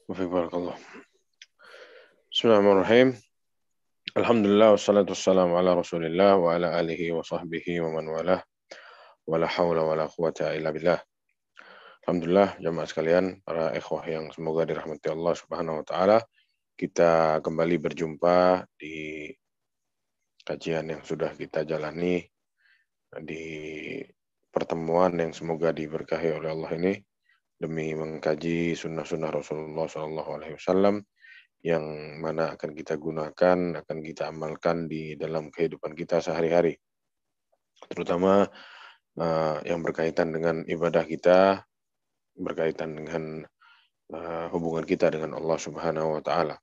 Barakallah. Bismillahirrahmanirrahim. Alhamdulillah wassalatu wassalamu ala Rasulillah wa ala alihi wa sahbihi wa man walah. Wala haula wala quwata illa billah. Alhamdulillah jamaah sekalian, para ikhwah yang semoga dirahmati Allah Subhanahu wa taala. Kita kembali berjumpa di kajian yang sudah kita jalani di pertemuan yang semoga diberkahi oleh Allah ini demi mengkaji sunnah-sunnah Rasulullah SAW yang mana akan kita gunakan, akan kita amalkan di dalam kehidupan kita sehari-hari. Terutama yang berkaitan dengan ibadah kita, berkaitan dengan hubungan kita dengan Allah Subhanahu wa taala.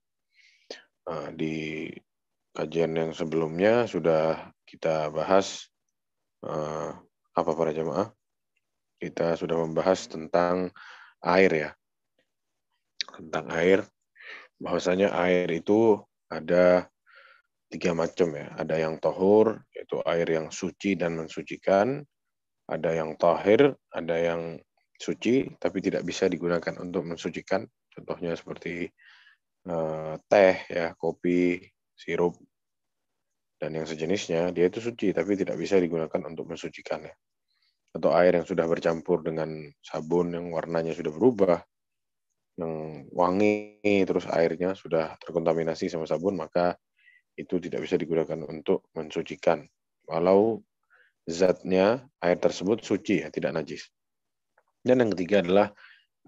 Di kajian yang sebelumnya sudah kita bahas apa para jemaah? Kita sudah membahas tentang air ya. Tentang air, bahwasanya air itu ada 3 macam ya. Ada yang tohur, yaitu air yang suci dan mensucikan. Ada yang tahir, ada yang suci, tapi tidak bisa digunakan untuk mensucikan. Contohnya seperti teh, ya, kopi, sirup, dan yang sejenisnya. Dia itu suci, tapi tidak bisa digunakan untuk mensucikan. Ya. Atau air yang sudah bercampur dengan sabun yang warnanya sudah berubah, yang wangi, terus airnya sudah terkontaminasi sama sabun, maka itu tidak bisa digunakan untuk mensucikan. Walau zatnya air tersebut suci, ya, tidak najis. Dan yang ketiga adalah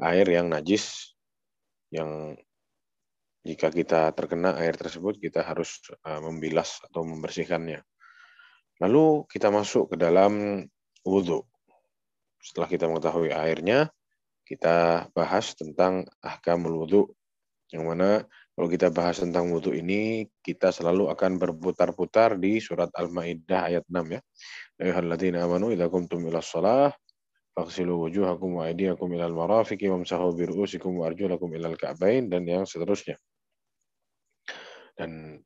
air yang najis, yang jika kita terkena air tersebut, kita harus membilas atau membersihkannya. Lalu kita masuk ke dalam wudhu. Setelah kita mengetahui airnya, kita bahas tentang ahkamul wudhu. Yang mana kalau kita bahas tentang wudhu ini, kita selalu akan berputar-putar di surat Al-Ma'idah ayat 6 ya. Ayyuhalladzina amanu idza qumtum ilas shalah faghsilu wujuhakum wa aydiyakum ilal marafiqi wamsahu bi ru'usikum wa arjulakum ilal ka'bain, dan yang seterusnya. Dan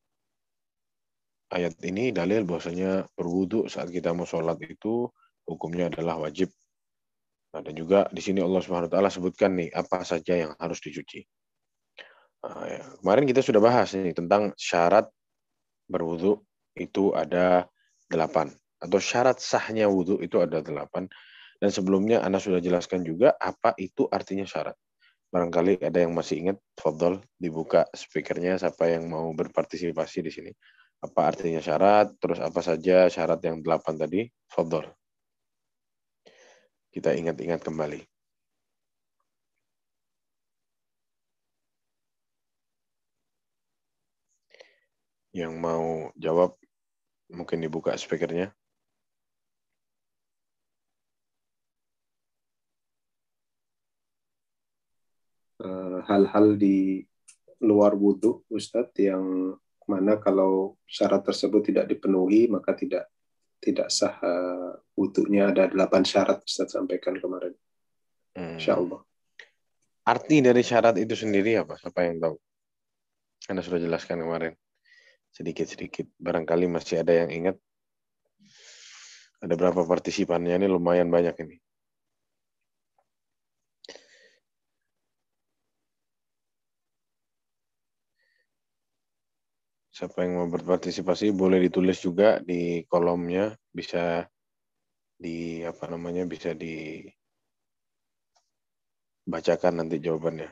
ayat ini dalil bahwasanya berwudu saat kita mau sholat itu hukumnya adalah wajib. Nah, dan juga di sini Allah Subhanahu wa taala sebutkan nih apa saja yang harus dicuci. Nah, ya. Kemarin kita sudah bahas nih tentang syarat berwudu itu ada 8, atau syarat sahnya wudu itu ada 8. Dan sebelumnya Anda sudah jelaskan juga apa itu artinya syarat. Barangkali ada yang masih ingat, fadhol dibuka speakernya siapa yang mau berpartisipasi di sini. Apa artinya syarat, terus apa saja syarat yang 8 tadi, fadhol. Kita ingat-ingat kembali. Yang mau jawab, mungkin dibuka speakernya. Hal-hal di luar wudhu, Ustadz, yang mana kalau syarat tersebut tidak dipenuhi, maka tidak sah wudhunya. Ada 8 syarat Ustadz sampaikan kemarin. Insya Allah. Arti dari syarat itu sendiri apa? Siapa yang tahu? Anda sudah jelaskan kemarin. Sedikit-sedikit. Barangkali masih ada yang ingat. Ada berapa partisipannya? Ini lumayan banyak ini. Siapa yang mau berpartisipasi boleh ditulis juga di kolomnya, bisa bisa dibacakan nanti jawabannya.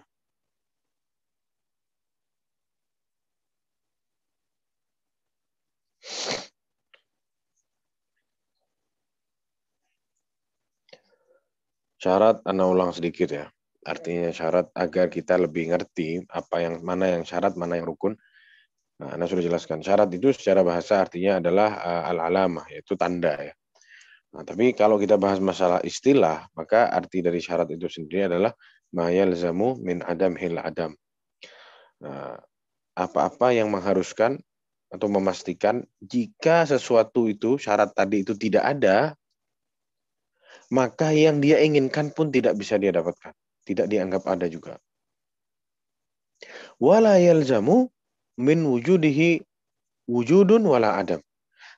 Syarat, Anda ulang sedikit ya. Artinya syarat agar kita lebih ngerti mana yang syarat, mana yang rukun. Nah, Anda sudah jelaskan. Syarat itu secara bahasa artinya adalah al-alamah, yaitu tanda ya. Nah, tapi kalau kita bahas masalah istilah, maka arti dari syarat itu sendiri adalah ma yalzamu min adamhil adam. Nah, apa-apa yang mengharuskan atau memastikan jika sesuatu itu, syarat tadi itu tidak ada, maka yang dia inginkan pun tidak bisa dia dapatkan. Tidak dianggap ada juga. Wala yalzamu min wujudihi wujudun wala adam.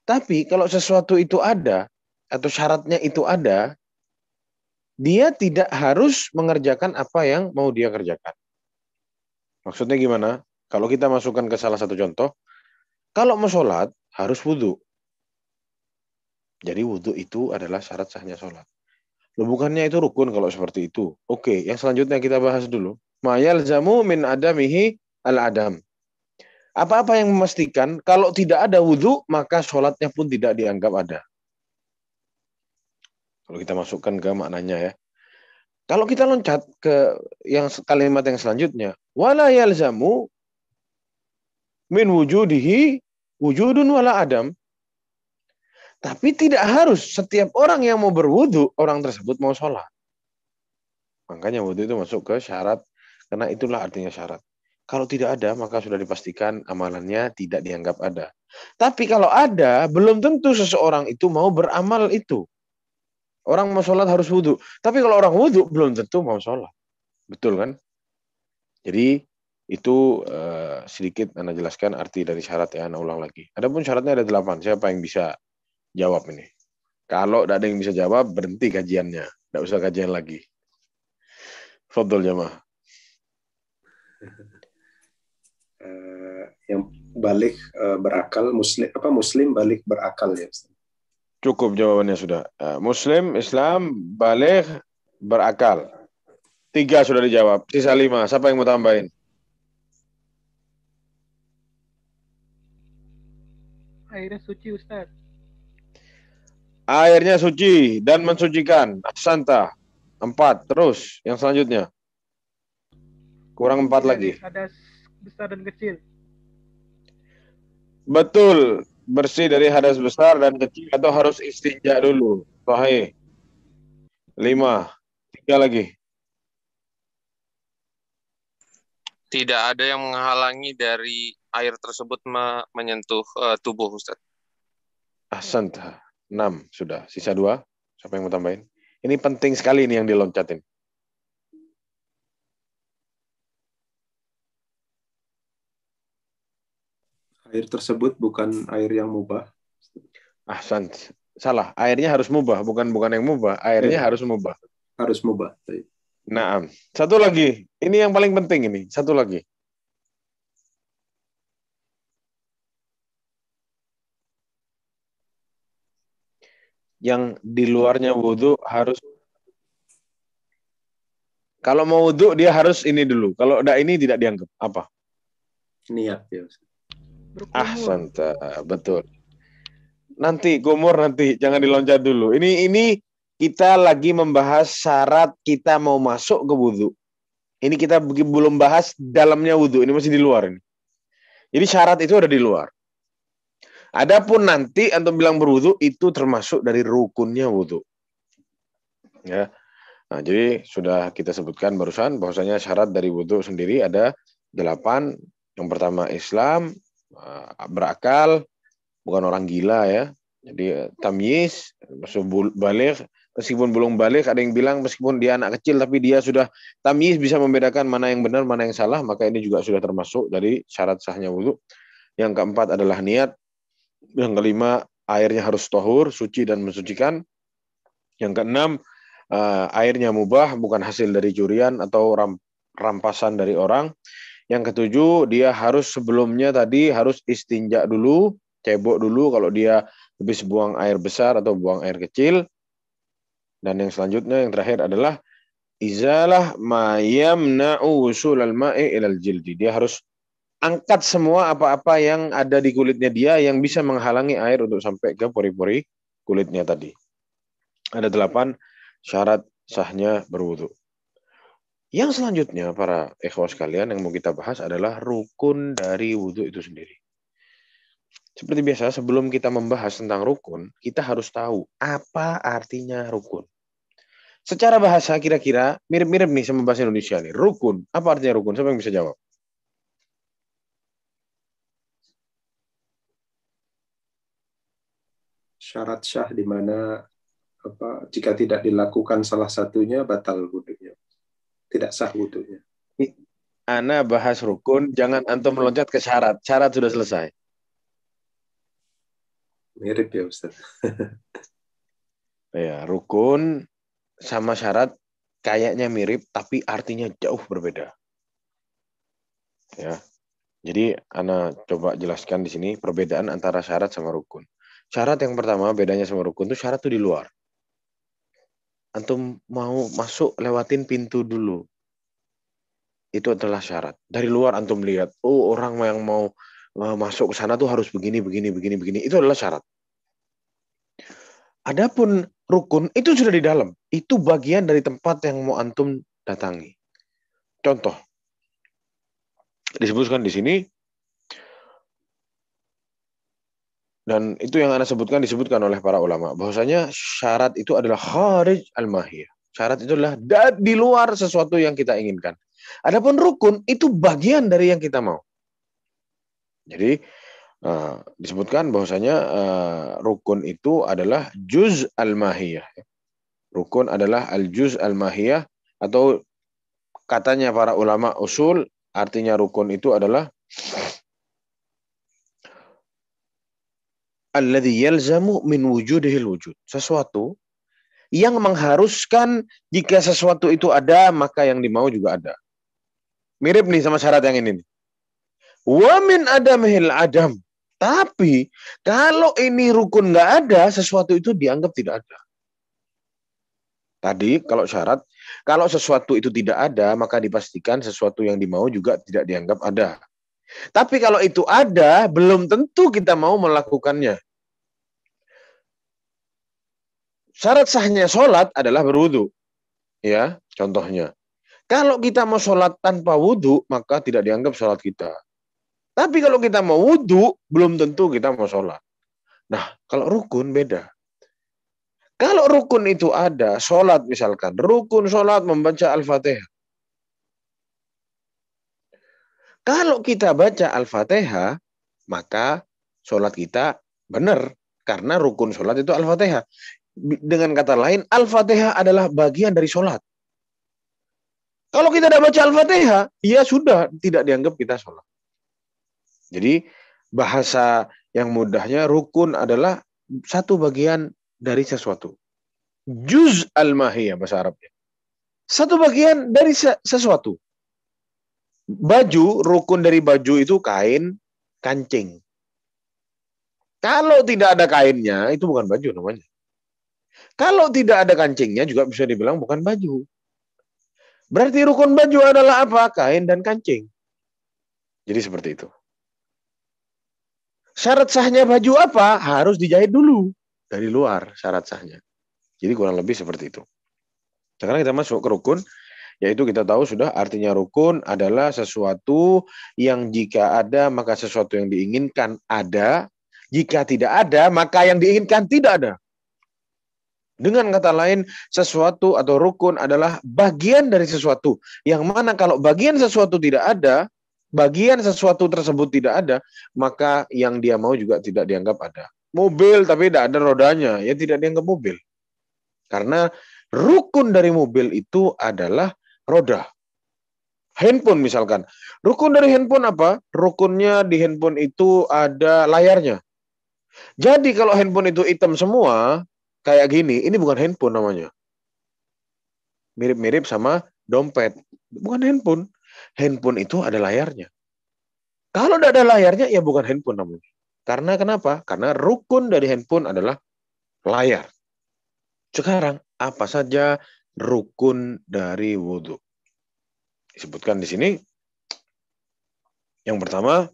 Tapi kalau sesuatu itu ada, atau syaratnya itu ada, dia tidak harus mengerjakan apa yang mau dia kerjakan. Maksudnya gimana? Kalau kita masukkan ke salah satu contoh, kalau mau sholat harus wudhu. Jadi wudhu itu adalah syarat sahnya sholat. Loh, bukannya itu rukun kalau seperti itu. Oke, yang selanjutnya kita bahas dulu. Ma yalzamu min adamihi al-adam. Apa-apa yang memastikan kalau tidak ada wudhu, maka sholatnya pun tidak dianggap ada. Kalau kita masukkan ke maknanya ya. Kalau kita loncat ke yang kalimat yang selanjutnya, wala yalzamu min wujudihi wujudun wala adam. Tapi tidak harus setiap orang yang mau berwudu, orang tersebut mau sholat. Makanya wudu itu masuk ke syarat, karena itulah artinya syarat. Kalau tidak ada, maka sudah dipastikan amalannya tidak dianggap ada. Tapi kalau ada, belum tentu seseorang itu mau beramal itu. Orang mau sholat harus wudu. Tapi kalau orang wudu, belum tentu mau sholat. Betul kan? Jadi itu sedikit Anda jelaskan arti dari syarat ya, Anda ulang lagi. Adapun syaratnya ada 8. Siapa yang bisa jawab ini? Kalau tidak ada yang bisa jawab, berhenti kajiannya. Tidak usah kajian lagi. Fadol jamaah. Yang balik berakal, muslim balik berakal ya Ustaz. Cukup jawabannya sudah. Muslim, Islam, balik, berakal. 3 sudah dijawab. Sisa 5. Siapa yang mau tambahin? Airnya suci, Ustaz. Airnya suci dan mensucikan. Ahsanta. 4. Terus yang selanjutnya. Kurang 4 lagi. Hadas besar dan kecil. Betul. Bersih dari hadas besar dan kecil atau harus istinja dulu. Sahih. 5. 3 lagi. Tidak ada yang menghalangi dari air tersebut menyentuh tubuh, Ustaz. Ahsanta. 6 sudah. Sisa 2. Siapa yang mau tambahin? Ini penting sekali ini yang diloncatin. Air tersebut bukan air yang mubah. Ahsan. Salah. Airnya harus mubah, bukan yang mubah. Airnya harus mubah. Harus mubah. Naam. Satu lagi. Ini yang paling penting ini. Satu lagi. Yang di luarnya wudhu harus. Kalau mau wudhu dia harus ini dulu. Kalau tidak ini tidak dianggap. Apa? Niat ya. Ahsan. Betul. Nanti kumur nanti. Jangan diloncat dulu. Ini kita lagi membahas syarat kita mau masuk ke wudhu. Ini kita belum bahas dalamnya wudhu. Ini masih di luar ini. Jadi syarat itu ada di luar. Adapun nanti antum bilang berwudu itu termasuk dari rukunnya wudu. Ya. Nah, jadi sudah kita sebutkan barusan bahwasanya syarat dari wudu sendiri ada 8. Yang pertama Islam, berakal, bukan orang gila ya. Jadi tamyiz, balik, meskipun belum balik, ada yang bilang meskipun dia anak kecil tapi dia sudah tamyiz bisa membedakan mana yang benar, mana yang salah, maka ini juga sudah termasuk dari syarat sahnya wudu. Yang keempat adalah niat. Yang kelima, airnya harus tahur, suci dan mensucikan. Yang keenam, airnya mubah, bukan hasil dari curian atau rampasan dari orang. Yang ketujuh, dia harus sebelumnya tadi harus istinja dulu, cebok dulu kalau dia habis buang air besar atau buang air kecil. Dan yang selanjutnya, yang terakhir adalah izalah ma yamna'u wusulal ma'i ilal jildi. Dia harus angkat semua apa-apa yang ada di kulitnya dia yang bisa menghalangi air untuk sampai ke pori-pori kulitnya tadi. Ada 8 syarat sahnya berwudu. Yang selanjutnya para ikhwah sekalian yang mau kita bahas adalah rukun dari wudu itu sendiri. Seperti biasa sebelum kita membahas tentang rukun, kita harus tahu apa artinya rukun. Secara bahasa kira-kira mirip-mirip nih sama bahasa Indonesia nih. Rukun, apa artinya rukun? Siapa yang bisa jawab? Syarat syah di mana jika tidak dilakukan salah satunya batal wudunya. Tidak sah wudunya. Ana bahas rukun, jangan antum meloncat ke syarat. Syarat sudah selesai. Mirip ya Ustaz. Ya, rukun sama syarat kayaknya mirip tapi artinya jauh berbeda. Ya. Jadi ana coba jelaskan di sini perbedaan antara syarat sama rukun. Syarat yang pertama bedanya sama rukun itu syarat itu di luar. Antum mau masuk lewatin pintu dulu. Itu adalah syarat. Dari luar antum lihat, oh orang yang mau masuk ke sana tuh harus begini, begini, begini, begini. Itu adalah syarat. Adapun rukun itu sudah di dalam. Itu bagian dari tempat yang mau antum datangi. Contoh, disebutkan di sini, dan itu yang Anda sebutkan disebutkan oleh para ulama, bahwasanya syarat itu adalah kharij al-mahiyah. Syarat itu adalah di luar sesuatu yang kita inginkan. Adapun rukun itu bagian dari yang kita mau. Jadi disebutkan bahwasanya rukun itu adalah juz al-mahiyah. Rukun adalah al-juz al-mahiyah, atau katanya para ulama usul, artinya rukun itu adalah alladzi yalzamu min wujudihil wujud. Sesuatu yang mengharuskan jika sesuatu itu ada, maka yang dimau juga ada. Mirip nih sama syarat yang ini nih. Wa min adamihil adam. Tapi kalau ini rukun nggak ada, sesuatu itu dianggap tidak ada. Tadi kalau syarat, kalau sesuatu itu tidak ada, maka dipastikan sesuatu yang dimau juga tidak dianggap ada. Tapi kalau itu ada, belum tentu kita mau melakukannya. Syarat sahnya sholat adalah berwudu. Ya, contohnya. Kalau kita mau sholat tanpa wudu, maka tidak dianggap sholat kita. Tapi kalau kita mau wudu, belum tentu kita mau sholat. Nah, kalau rukun beda. Kalau rukun itu ada, sholat misalkan. Rukun sholat membaca Al-Fatihah. Kalau kita baca Al-Fatihah, maka sholat kita benar. Karena rukun sholat itu Al-Fatihah. Dengan kata lain, Al-Fatihah adalah bagian dari sholat. Kalau kita tidak baca Al-Fatihah, ya sudah, tidak dianggap kita sholat. Jadi, bahasa yang mudahnya, rukun adalah satu bagian dari sesuatu. Juz al-mahiyah bahasa Arabnya. Satu bagian dari sesuatu. Baju, rukun dari baju itu kain, kancing. Kalau tidak ada kainnya, itu bukan baju namanya. Kalau tidak ada kancingnya juga bisa dibilang bukan baju. Berarti rukun baju adalah apa? Kain dan kancing. Jadi seperti itu. Syarat sahnya baju apa? Harus dijahit dulu. Dari luar syarat sahnya. Jadi kurang lebih seperti itu. Sekarang kita masuk ke rukun. Yaitu kita tahu sudah artinya rukun adalah sesuatu yang jika ada maka sesuatu yang diinginkan ada. Jika tidak ada maka yang diinginkan tidak ada. Dengan kata lain, sesuatu atau rukun adalah bagian dari sesuatu. Yang mana kalau bagian sesuatu tidak ada, bagian sesuatu tersebut tidak ada, maka yang dia mau juga tidak dianggap ada. Mobil tapi tidak ada rodanya, ya tidak dianggap mobil. Karena rukun dari mobil itu adalah roda. Handphone misalkan. Rukun dari handphone apa? Rukunnya di handphone itu ada layarnya. Jadi kalau handphone itu hitam semua, kayak gini, ini bukan handphone namanya. Mirip-mirip sama dompet. Bukan handphone. Handphone itu ada layarnya. Kalau tidak ada layarnya, ya bukan handphone namanya. Karena kenapa? Karena rukun dari handphone adalah layar. Sekarang, apa saja rukun dari wudhu? Disebutkan di sini. Yang pertama,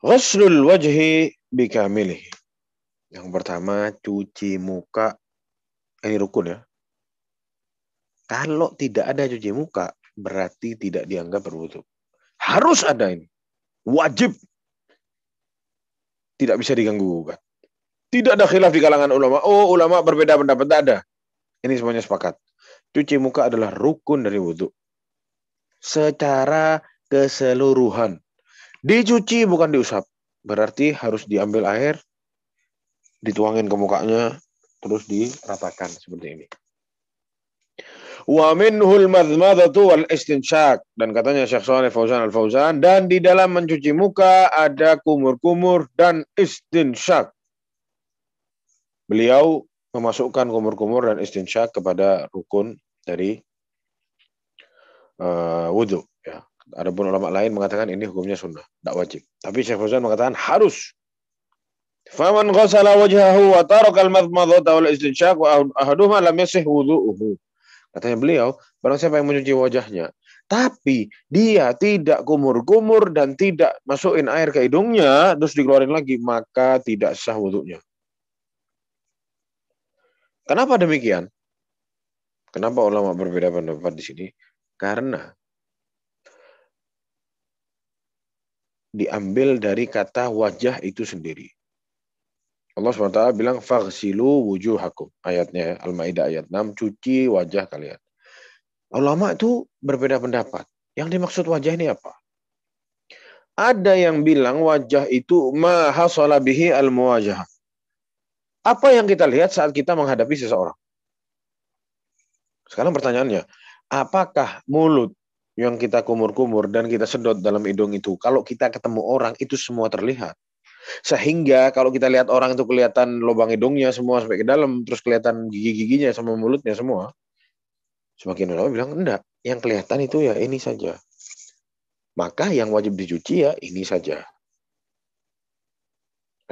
ghuslul wajhi bikamilihi. Yang pertama, cuci muka. Ini rukun ya. Kalau tidak ada cuci muka, berarti tidak dianggap berwudhu. Harus ada ini. Wajib. Tidak bisa diganggu-gugat. Tidak ada khilaf di kalangan ulama. Oh, ulama berbeda pendapat. Tidak ada. Ini semuanya sepakat. Cuci muka adalah rukun dari wudhu. Secara keseluruhan. Dicuci bukan diusap. Berarti harus diambil air, dituangin ke mukanya, terus diratakan seperti ini. Wa minhul madmadatu wal istinshaq, dan katanya Syekh Shalih Fauzan Al-Fauzan, dan di dalam mencuci muka ada kumur-kumur dan istinshaq. Beliau memasukkan kumur-kumur dan istinshaq kepada rukun dari wudhu. Ya. Adapun ulama lain mengatakan ini hukumnya sunnah, tidak wajib. Tapi Syekh Fauzan mengatakan harus. Faman ghasala wajhahu wa taraka al-madmadhata wal istinshaq wa ahaduhuma lam yasih wudhu'uhu. Katanya beliau, barang siapa yang mencuci wajahnya, tapi dia tidak kumur-kumur dan tidak masukin air ke hidungnya, terus dikeluarin lagi, maka tidak sah wudhunya. Kenapa demikian? Kenapa ulama berbeda pendapat di sini? Karena diambil dari kata wajah itu sendiri. Allah SWT bilang, faghsilu wujuhakum. Ayatnya, Al-Ma'idah ayat 6, cuci wajah kalian. Ulama itu berbeda pendapat. Yang dimaksud wajah ini apa? Ada yang bilang wajah itu ma hasala bihi al-muwajahah. Apa yang kita lihat saat kita menghadapi seseorang? Sekarang pertanyaannya, apakah mulut yang kita kumur-kumur dan kita sedot dalam hidung itu, kalau kita ketemu orang, itu semua terlihat? Sehingga kalau kita lihat orang itu kelihatan lubang hidungnya semua sampai ke dalam, terus kelihatan gigi-giginya sama mulutnya semua. Sebagian ulama bilang, enggak. Yang kelihatan itu ya ini saja. Maka yang wajib dicuci ya ini saja.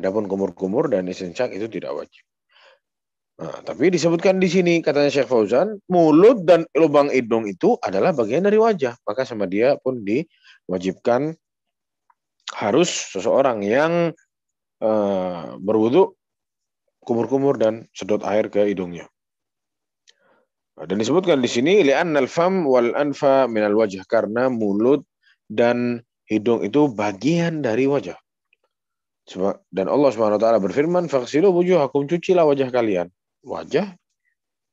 Adapun kumur-kumur dan istinshaq itu tidak wajib. Nah, tapi disebutkan di sini, katanya Syekh Fauzan, mulut dan lubang hidung itu adalah bagian dari wajah. Maka sama dia pun diwajibkan harus seseorang yang berwudu kumur-kumur dan sedot air ke hidungnya. Dan disebutkan di sini li'annal fam wal anfa minal wajah, karena mulut dan hidung itu bagian dari wajah. Dan Allah Subhanahu wa taala berfirman, faghsilu wujuhakum, cucilah wajah kalian. Wajah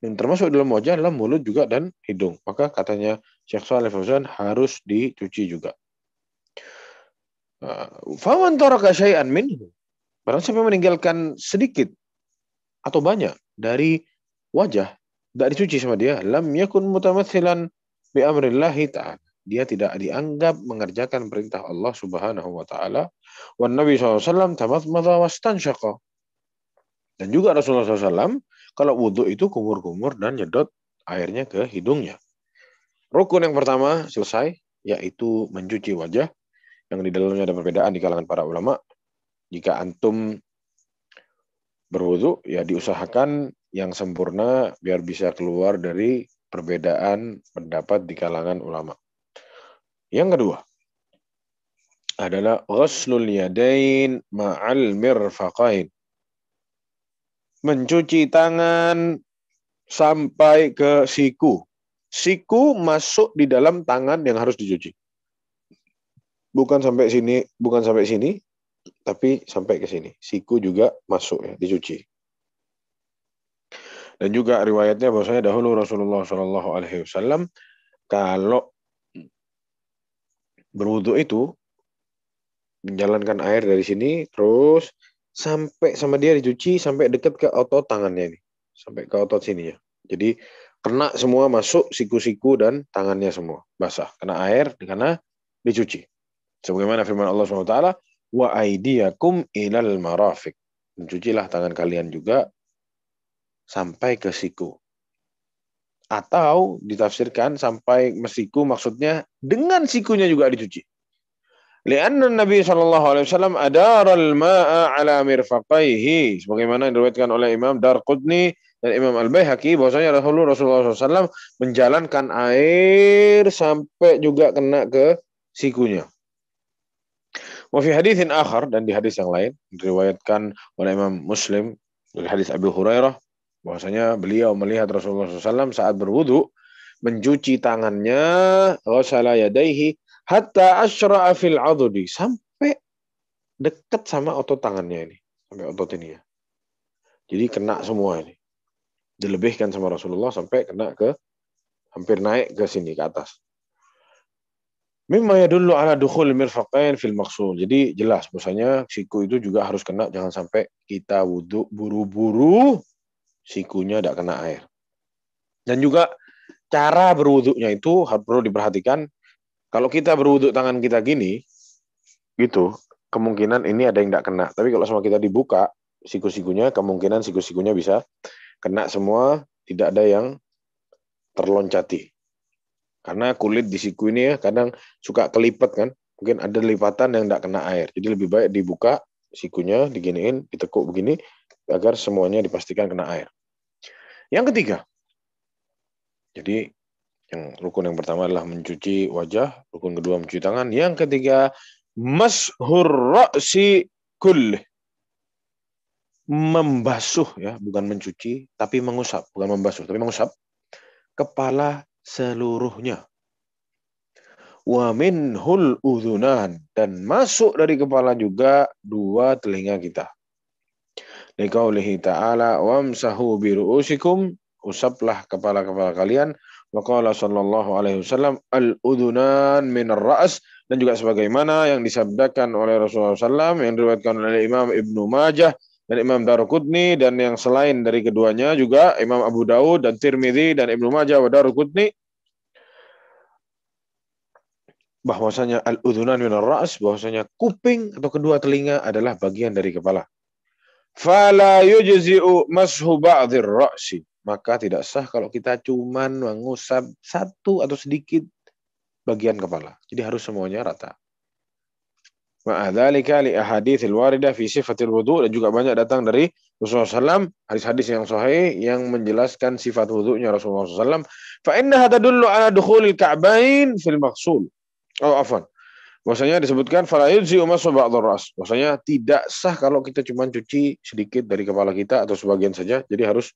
yang termasuk dalam wajah adalah mulut juga dan hidung. Maka katanya Syekh Shalih Fauzan harus dicuci juga. Faman taraka syai'an minhu, barang siapa meninggalkan sedikit atau banyak dari wajah, tidak dicuci sama dia, lam yakun mutamatsilan bi amrillahi ta'ala. Dia tidak dianggap mengerjakan perintah Allah Subhanahu wa taala. Wan Nabi SAW tamadmadha wastansyaqa. Dan juga Rasulullah SAW kalau wudhu itu kumur-kumur dan nyedot airnya ke hidungnya. Rukun yang pertama selesai, yaitu mencuci wajah, yang di dalamnya ada perbedaan di kalangan para ulama. Jika antum berwudu, ya diusahakan yang sempurna biar bisa keluar dari perbedaan pendapat di kalangan ulama. Yang kedua adalah ghuslul yadain ma'al mirfaqain. Mencuci tangan sampai ke siku. Siku masuk di dalam tangan yang harus dicuci. Bukan sampai sini, tapi sampai ke sini. Siku juga masuk ya, dicuci. Dan juga riwayatnya bahwasanya dahulu Rasulullah SAW kalau berwudu itu menjalankan air dari sini terus sampai sama dia dicuci sampai dekat ke otot tangannya ini, sampai ke otot sini ya. Jadi kena semua, masuk siku-siku dan tangannya semua basah kena air karena dicuci. Sebagaimana firman Allah SWT, wa aidiyakum ilal marafiq. Mencucilah tangan kalian juga sampai ke siku. Atau ditafsirkan sampai ke siku, maksudnya dengan sikunya juga dicuci. Lianna Nabi SAW adaral ma'a ala mirfaqaihi. Sebagaimana diriwayatkan oleh Imam Darqutni dan Imam Al-Baihaqi, bahwasanya Rasulullah SAW menjalankan air sampai juga kena ke sikunya. Wa fi haditsin akhar, dan di hadis yang lain diriwayatkan oleh Imam Muslim dari hadis Abu Hurairah, bahwasanya beliau melihat Rasulullah SAW saat berwudu mencuci tangannya, ghasala yadaihi hatta asyra'a fil 'adudi, sampai dekat sama otot tangannya ini, sampai otot ini ya. Jadi kena semua ini. Dilebihkan sama Rasulullah sampai kena ke hampir naik ke sini ke atas. Mimma yadullu ala dukhul mirfaqain fil maqsul. Jadi jelas bahwasanya siku itu juga harus kena, jangan sampai kita wudu buru-buru sikunya tidak kena air. Dan juga cara berwudunya itu harus perlu diperhatikan. Kalau kita berwudu tangan kita gini, gitu, kemungkinan ini ada yang tidak kena. Tapi kalau sama kita dibuka siku-sikunya, kemungkinan siku-sikunya bisa kena semua, tidak ada yang terloncati. Karena kulit di siku ini ya kadang suka kelipet kan. Mungkin ada lipatan yang tidak kena air. Jadi lebih baik dibuka sikunya, diginiin, ditekuk begini, agar semuanya dipastikan kena air. Yang ketiga, jadi rukun yang pertama adalah mencuci wajah, rukun kedua mencuci tangan, yang ketiga mashur ra'si kullih. Membasuh ya, bukan mencuci, tapi mengusap, bukan membasuh, tapi mengusap kepala seluruhnya. Wa minhul udhunan, dan masuk dari kepala juga dua telinga kita. Liqaulihi ta'ala wamsahu biru'usikum, usaplah kepala-kepala kalian. Wa qala sallallahu alaihi wasallam al-udhunan minar ra's, dan juga sebagaimana yang disabdakan oleh Rasulullah SAW yang diriwayatkan oleh Imam Ibnu Majah dan Imam Daruqutni, dan yang selain dari keduanya juga Imam Abu Daud dan Tirmidzi dan Ibnu Majah wa Daruqutni, bahwasanya al-udhunan minar ra's, bahwasanya kuping atau kedua telinga adalah bagian dari kepala. Fala yujzi'u mashu ba'dhir ra'si, maka tidak sah kalau kita cuman mengusap satu atau sedikit bagian kepala. Jadi harus semuanya rata. Ma'adzalika li ahaditsil waridah fi sifatil wudu, dan juga banyak datang dari Rasulullah SAW hadis-hadis yang sahih yang menjelaskan sifat wudunya Rasulullah SAW. Fa innaha tadullu ala dukhulil ka'bain fil maghsul. Oh, afwan. Bahwasanya disebutkan fala yujzi'u mashu ba'dhir ra's. Bahwasanya tidak sah kalau kita cuma cuci sedikit dari kepala kita atau sebagian saja. Jadi harus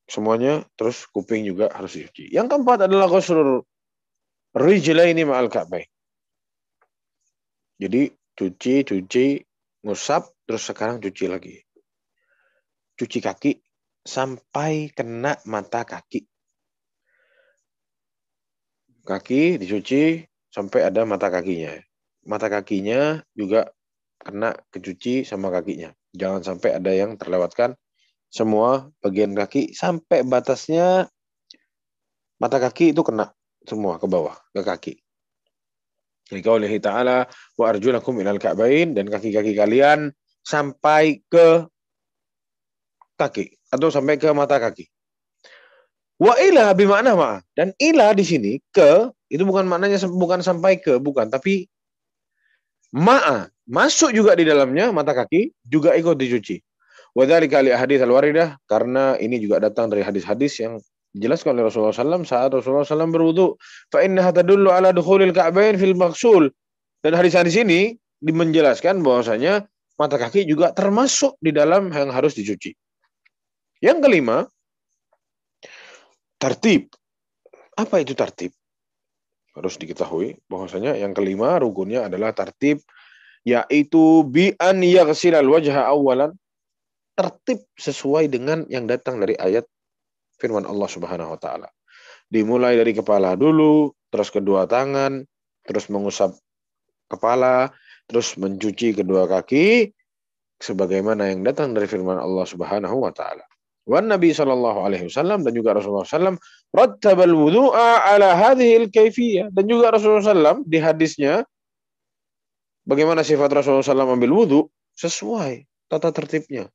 semuanya, terus kuping juga harus dicuci. Yang keempat adalah ghuslur rijlaini ma'al ka'bain. Jadi cuci, ngusap, terus sekarang cuci lagi. Cuci kaki sampai kena mata kaki. Kaki dicuci sampai ada mata kakinya. Mata kakinya juga kena kecuci sama kakinya. Jangan sampai ada yang terlewatkan. Semua bagian kaki sampai batasnya mata kaki itu kena semua ke bawah, ke kaki. Liqaulihi ta'ala wa arjulakum ilal ka'bain, dan kaki-kaki kalian sampai ke kaki atau sampai ke mata kaki. Wa ila bimakna ma, dan ila di sini ke itu bukan maknanya bukan sampai ke, bukan, tapi ma'a masuk juga di dalamnya mata kaki juga ikut dicuci. Wa dzalika li ahadits al-waridah, karena ini juga datang dari hadis-hadis yang dijelaskan oleh Rasulullah SAW saat Rasulullah SAW berwudu. Fa innaha tadullu ala dukhulil ka'bain fil maghsul, dan hadis-hadis ini menjelaskan bahwasanya mata kaki juga termasuk di dalam yang harus dicuci. Yang kelima, tartib. Apa itu tartib? Harus diketahui bahwasanya yang kelima rukunnya adalah tartib, yaitu bi an yaghsilal wajha awalan, tertib sesuai dengan yang datang dari ayat firman Allah Subhanahu wa taala. Dimulai dari kepala dulu, terus kedua tangan, terus mengusap kepala, terus mencuci kedua kaki sebagaimana yang datang dari firman Allah Subhanahu wa taala. Wan Nabi sallallahu alaihi wasallam, dan juga Rasulullah sallam rattabal wudu'a ala hadhil kaifiyah, dan juga Rasulullah sallam di hadisnya bagaimana sifat Rasulullah sallam ambil wudu sesuai tata tertibnya.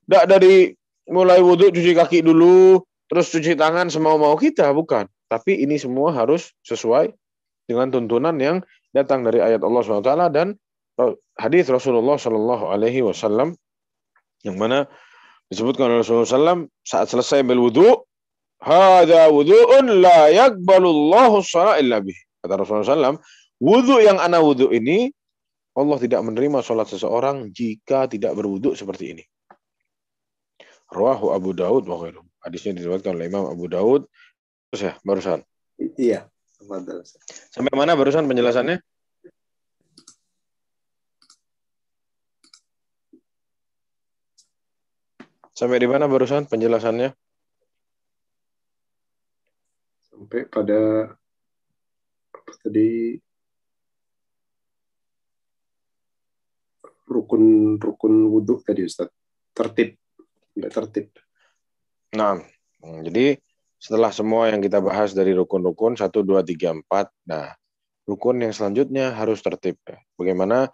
Tidak dari mulai wudu cuci kaki dulu terus cuci tangan semau-mau kita, bukan, tapi ini semua harus sesuai dengan tuntunan yang datang dari ayat Allah Subhanahu wa taala dan hadis Rasulullah sallallahu alaihi wasallam, yang mana disebutkan oleh Rasulullah SAW saat selesai ambil wudu, hadza wudu'un la yaqbalullahu shalah illa bih. Kata Rasulullah SAW, wudu yang ana wudu ini Allah tidak menerima sholat seseorang jika tidak berwudu seperti ini. Rawahu Abu Daud wa ghairuh. Hadisnya diriwayatkan oleh Imam Abu Daud. Terus ya, barusan. Iya. Sampai mana barusan penjelasannya? Sampai di mana barusan penjelasannya? Sampai pada apa tadi, rukun wudhu tadi Ustaz. Tertib. Sampai tertib. Nah, jadi setelah semua yang kita bahas dari rukun-rukun 1, 2, 3, 4, nah rukun yang selanjutnya harus tertib. Bagaimana?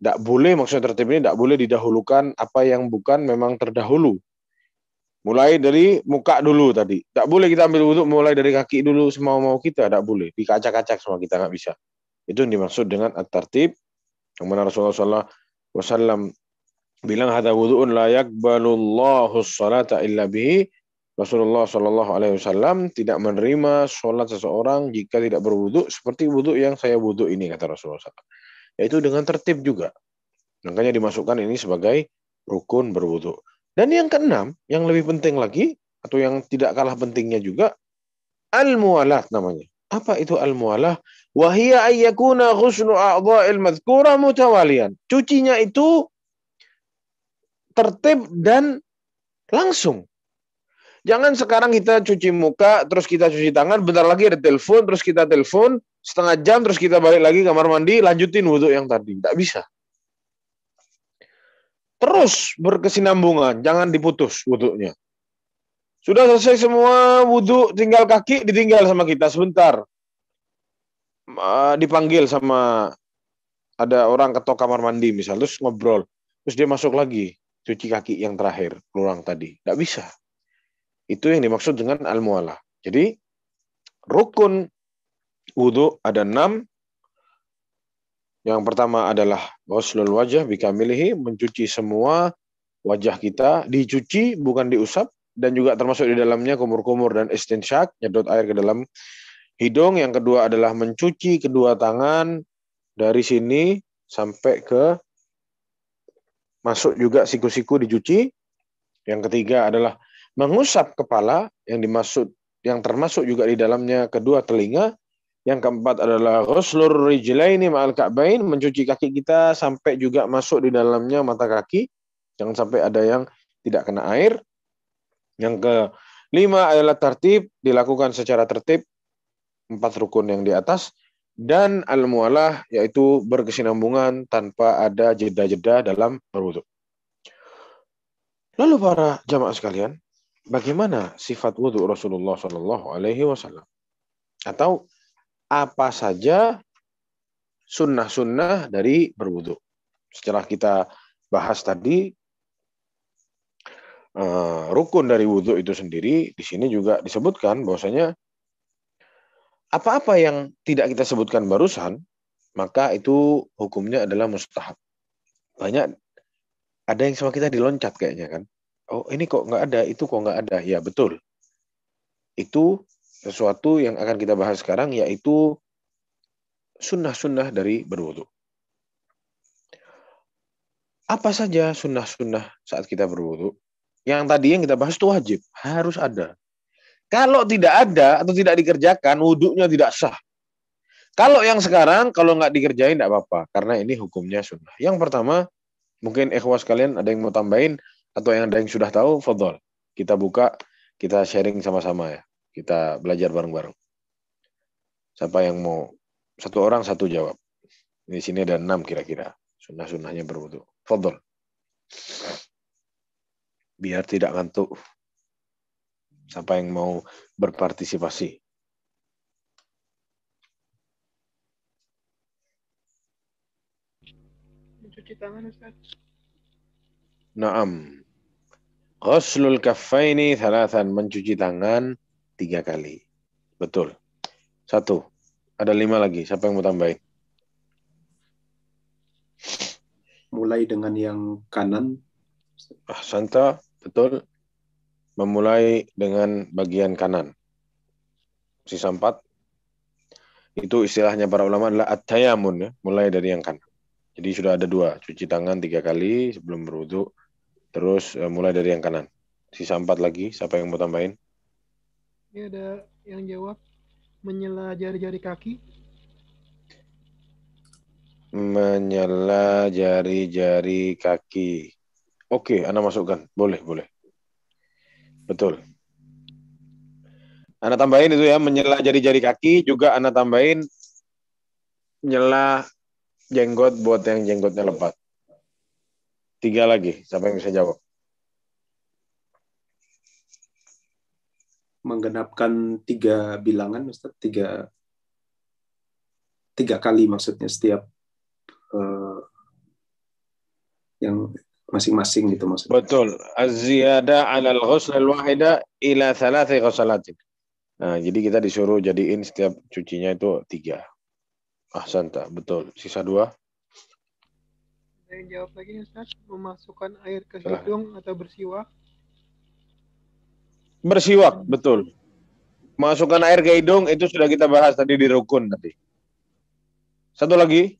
Tidak boleh, maksudnya tertib ini tidak boleh didahulukan apa yang bukan memang terdahulu. Mulai dari muka dulu tadi. Tak boleh kita ambil wudhu mulai dari kaki dulu semau-mau kita. Tak boleh. Dikacak-kacak semua kita. Nggak bisa. Itu yang dimaksud dengan at-tartib. Yang mana Rasulullah SAW bilang, hadza wudhu'un la yakbalullahu sholata illa bihi. Rasulullah SAW tidak menerima sholat seseorang jika tidak berwudhu seperti wudhu yang saya wudhu ini, kata Rasulullah SAW. Yaitu dengan tertib juga. Makanya dimasukkan ini sebagai rukun berwudhu. Dan yang keenam, yang lebih penting lagi, atau yang tidak kalah pentingnya juga, al-muwalah namanya. Apa itu al-muwalah? Wahiyya ayyakuna ghuslu a'dha'il madhkura mutawalian. Cucinya itu tertib dan langsung. Jangan sekarang kita cuci muka, terus kita cuci tangan, bentar lagi ada telepon, terus kita telepon, setengah jam, terus kita balik lagi kamar mandi, lanjutin wudhu yang tadi. Tidak bisa. Terus berkesinambungan, jangan diputus wudhunya. Sudah selesai semua wudhu, tinggal kaki, ditinggal sama kita sebentar. Dipanggil sama ada orang ketok kamar mandi misal, terus ngobrol. Terus dia masuk lagi, cuci kaki yang terakhir, peluang tadi. Tidak bisa. Itu yang dimaksud dengan al-muwalah. Jadi, rukun wudhu ada 6. Yang pertama adalah ghuslul wajah bikamilihi, mencuci semua wajah kita, dicuci bukan diusap, dan juga termasuk di dalamnya kumur-kumur dan istinsyak, nyedot air ke dalam hidung. Yang kedua adalah mencuci kedua tangan dari sini sampai ke masuk juga siku-siku dicuci. Yang ketiga adalah mengusap kepala, yang termasuk juga di dalamnya kedua telinga. Yang keempat adalah ghuslur rijlaini ma'al ka'bain, mencuci kaki kita sampai juga masuk di dalamnya mata kaki. Jangan sampai ada yang tidak kena air. Yang kelima adalah tertib, dilakukan secara tertib, 4 rukun yang di atas. Dan al-muwalah, yaitu berkesinambungan tanpa ada jeda-jeda dalam berwudu. Lalu para jamaah sekalian, bagaimana sifat wudu Rasulullah SAW? Atau apa saja sunnah-sunnah dari berwudu? Setelah kita bahas tadi rukun dari wudu itu sendiri, di sini juga disebutkan bahwasanya apa-apa yang tidak kita sebutkan barusan, maka itu hukumnya adalah mustahab. Banyak ada yang sama kita diloncat kayaknya kan. Oh, ini kok nggak ada, itu kok nggak ada. Ya, betul. Itu sesuatu yang akan kita bahas sekarang, yaitu sunnah-sunnah dari berwudu. Apa saja sunnah-sunnah saat kita berwudu? Yang tadi yang kita bahas itu wajib, harus ada. Kalau tidak ada atau tidak dikerjakan, wudunya tidak sah. Kalau yang sekarang, kalau nggak dikerjain tidak apa-apa, karena ini hukumnya sunnah. Yang pertama, mungkin ikhwas kalian ada yang mau tambahin, atau yang ada yang sudah tahu, fadhol. Kita buka, kita sharing sama-sama ya. Kita belajar bareng-bareng. Siapa yang mau? Satu orang, satu jawab. Di sini ada 6 kira-kira. Sunnah-sunnahnya berwudu. Fadhol. Biar tidak ngantuk. Siapa yang mau berpartisipasi? Mencuci tangan, Ustaz. Naam. Ghuslul kaffaini thalathan, mencuci tangan 3 kali. Betul. 1. Ada 5 lagi. Siapa yang mau tambahin? Mulai dengan yang kanan. Ahsanta, betul. Memulai dengan bagian kanan. Sisa 4. Itu istilahnya para ulama adalah at-tayamun ya, mulai dari yang kanan. Jadi sudah ada 2, cuci tangan 3 kali sebelum berwudu. Terus mulai dari yang kanan. Sisa 4 lagi, siapa yang mau tambahin? Ini ada yang jawab, menyela jari-jari kaki. Menyela jari-jari kaki. Oke, Anda masukkan. Boleh. Betul. Anda tambahin itu ya, menyela jari-jari kaki. Juga Anda tambahin nyela jenggot buat yang jenggotnya lebat. 3 lagi. Siapa yang bisa jawab? Menggenapkan 3 bilangan, Ustaz. 3 kali maksudnya setiap yang masing-masing gitu maksudnya. Betul. Az-ziyada 'ala al-ghusl al-wahida ila 3 ghusalatin. Nah, jadi kita disuruh jadiin setiap cucinya itu 3. Ahsanta, betul. Sisa 2. Ada yang jawab lagi Ustaz, memasukkan air ke Silahkan. hidung atau bersiwak. Bersiwak, betul. Masukkan air ke hidung itu sudah kita bahas tadi di rukun tadi. Satu lagi.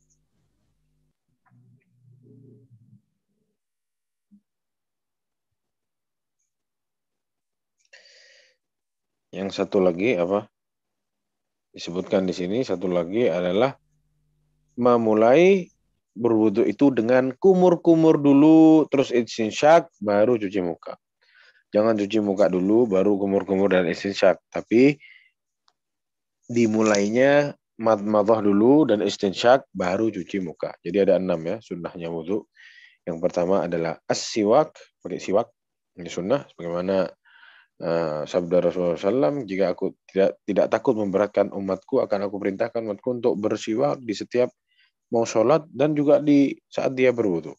Yang satu lagi apa? Disebutkan di sini satu lagi adalah memulai berwudu itu dengan kumur-kumur dulu, terus istinsyak, baru cuci muka. Jangan cuci muka dulu, baru kumur-kumur dan istinsyak. Tapi dimulainya madmadah dulu dan istinsyak, baru cuci muka. Jadi ada 6 ya, sunnahnya wudu. Yang pertama adalah as-siwak, pakai siwak. Ini sunnah, sebagaimana sabda Rasulullah SAW, jika aku tidak takut memberatkan umatku, akan aku perintahkan umatku untuk bersiwak di setiap mau sholat dan juga di saat dia berwudu.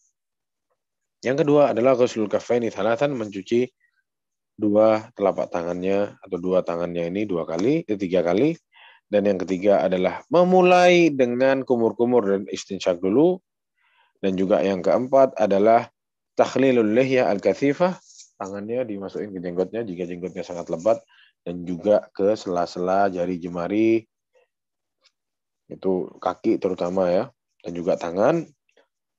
Yang kedua adalah ghuslul kaffaini thalathan, mencuci 2 telapak tangannya atau 2 tangannya ini 3 kali. Dan yang ketiga adalah memulai dengan kumur-kumur dan istinsyak dulu. Dan juga yang keempat adalah takhlilul lihya al-kathifah, tangannya dimasukin ke jenggotnya jika jenggotnya sangat lebat, dan juga ke sela-sela jari jemari, itu kaki terutama ya, dan juga tangan.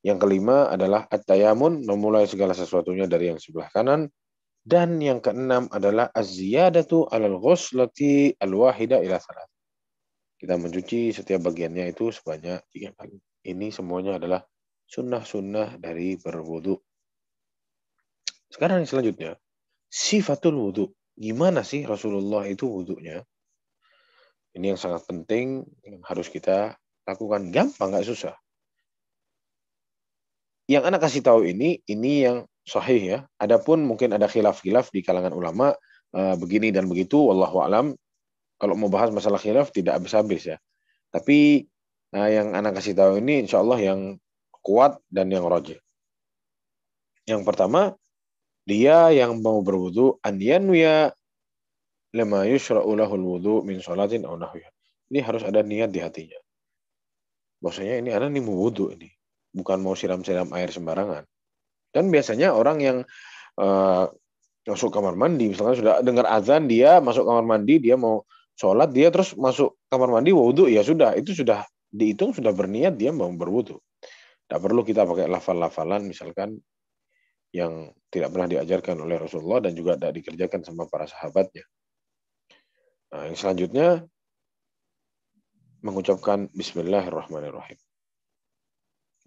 Yang kelima adalah at-tayamun, memulai segala sesuatunya dari yang sebelah kanan. Dan yang keenam adalah az-ziyadatu 'alal ghuslati al-wahida ila 3. Kita mencuci setiap bagiannya itu sebanyak 3 kali. Ini semuanya adalah sunnah-sunnah dari berwudu. Sekarang yang selanjutnya, sifatul wudu. Gimana sih Rasulullah itu wudunya? Ini yang sangat penting, yang harus kita lakukan. Gampang, nggak susah. Yang anak kasih tahu ini yang sahih ya. Adapun mungkin ada khilaf-khilaf di kalangan ulama, begini dan begitu, wallahu alam. Kalau mau bahas masalah khilaf tidak habis-habis ya. Tapi yang anak kasih tahu ini insya Allah yang kuat dan yang rajih. Yang pertama, dia yang mau berwudu an yanwiya lama yushra'u lahul wudu min sholatin aw nahwiha. Ini harus ada niat di hatinya. Bahwasanya ini anak mau wudu ini, bukan mau siram-siram air sembarangan. Dan biasanya orang yang masuk kamar mandi, misalnya sudah dengar azan, dia masuk kamar mandi, dia mau sholat, dia terus masuk kamar mandi wudu, ya sudah, itu sudah dihitung sudah berniat dia mau berwudu. Tidak perlu kita pakai lafal-lafalan misalkan yang tidak pernah diajarkan oleh Rasulullah dan juga tidak dikerjakan sama para sahabatnya. Nah, yang selanjutnya mengucapkan Bismillahirrahmanirrahim.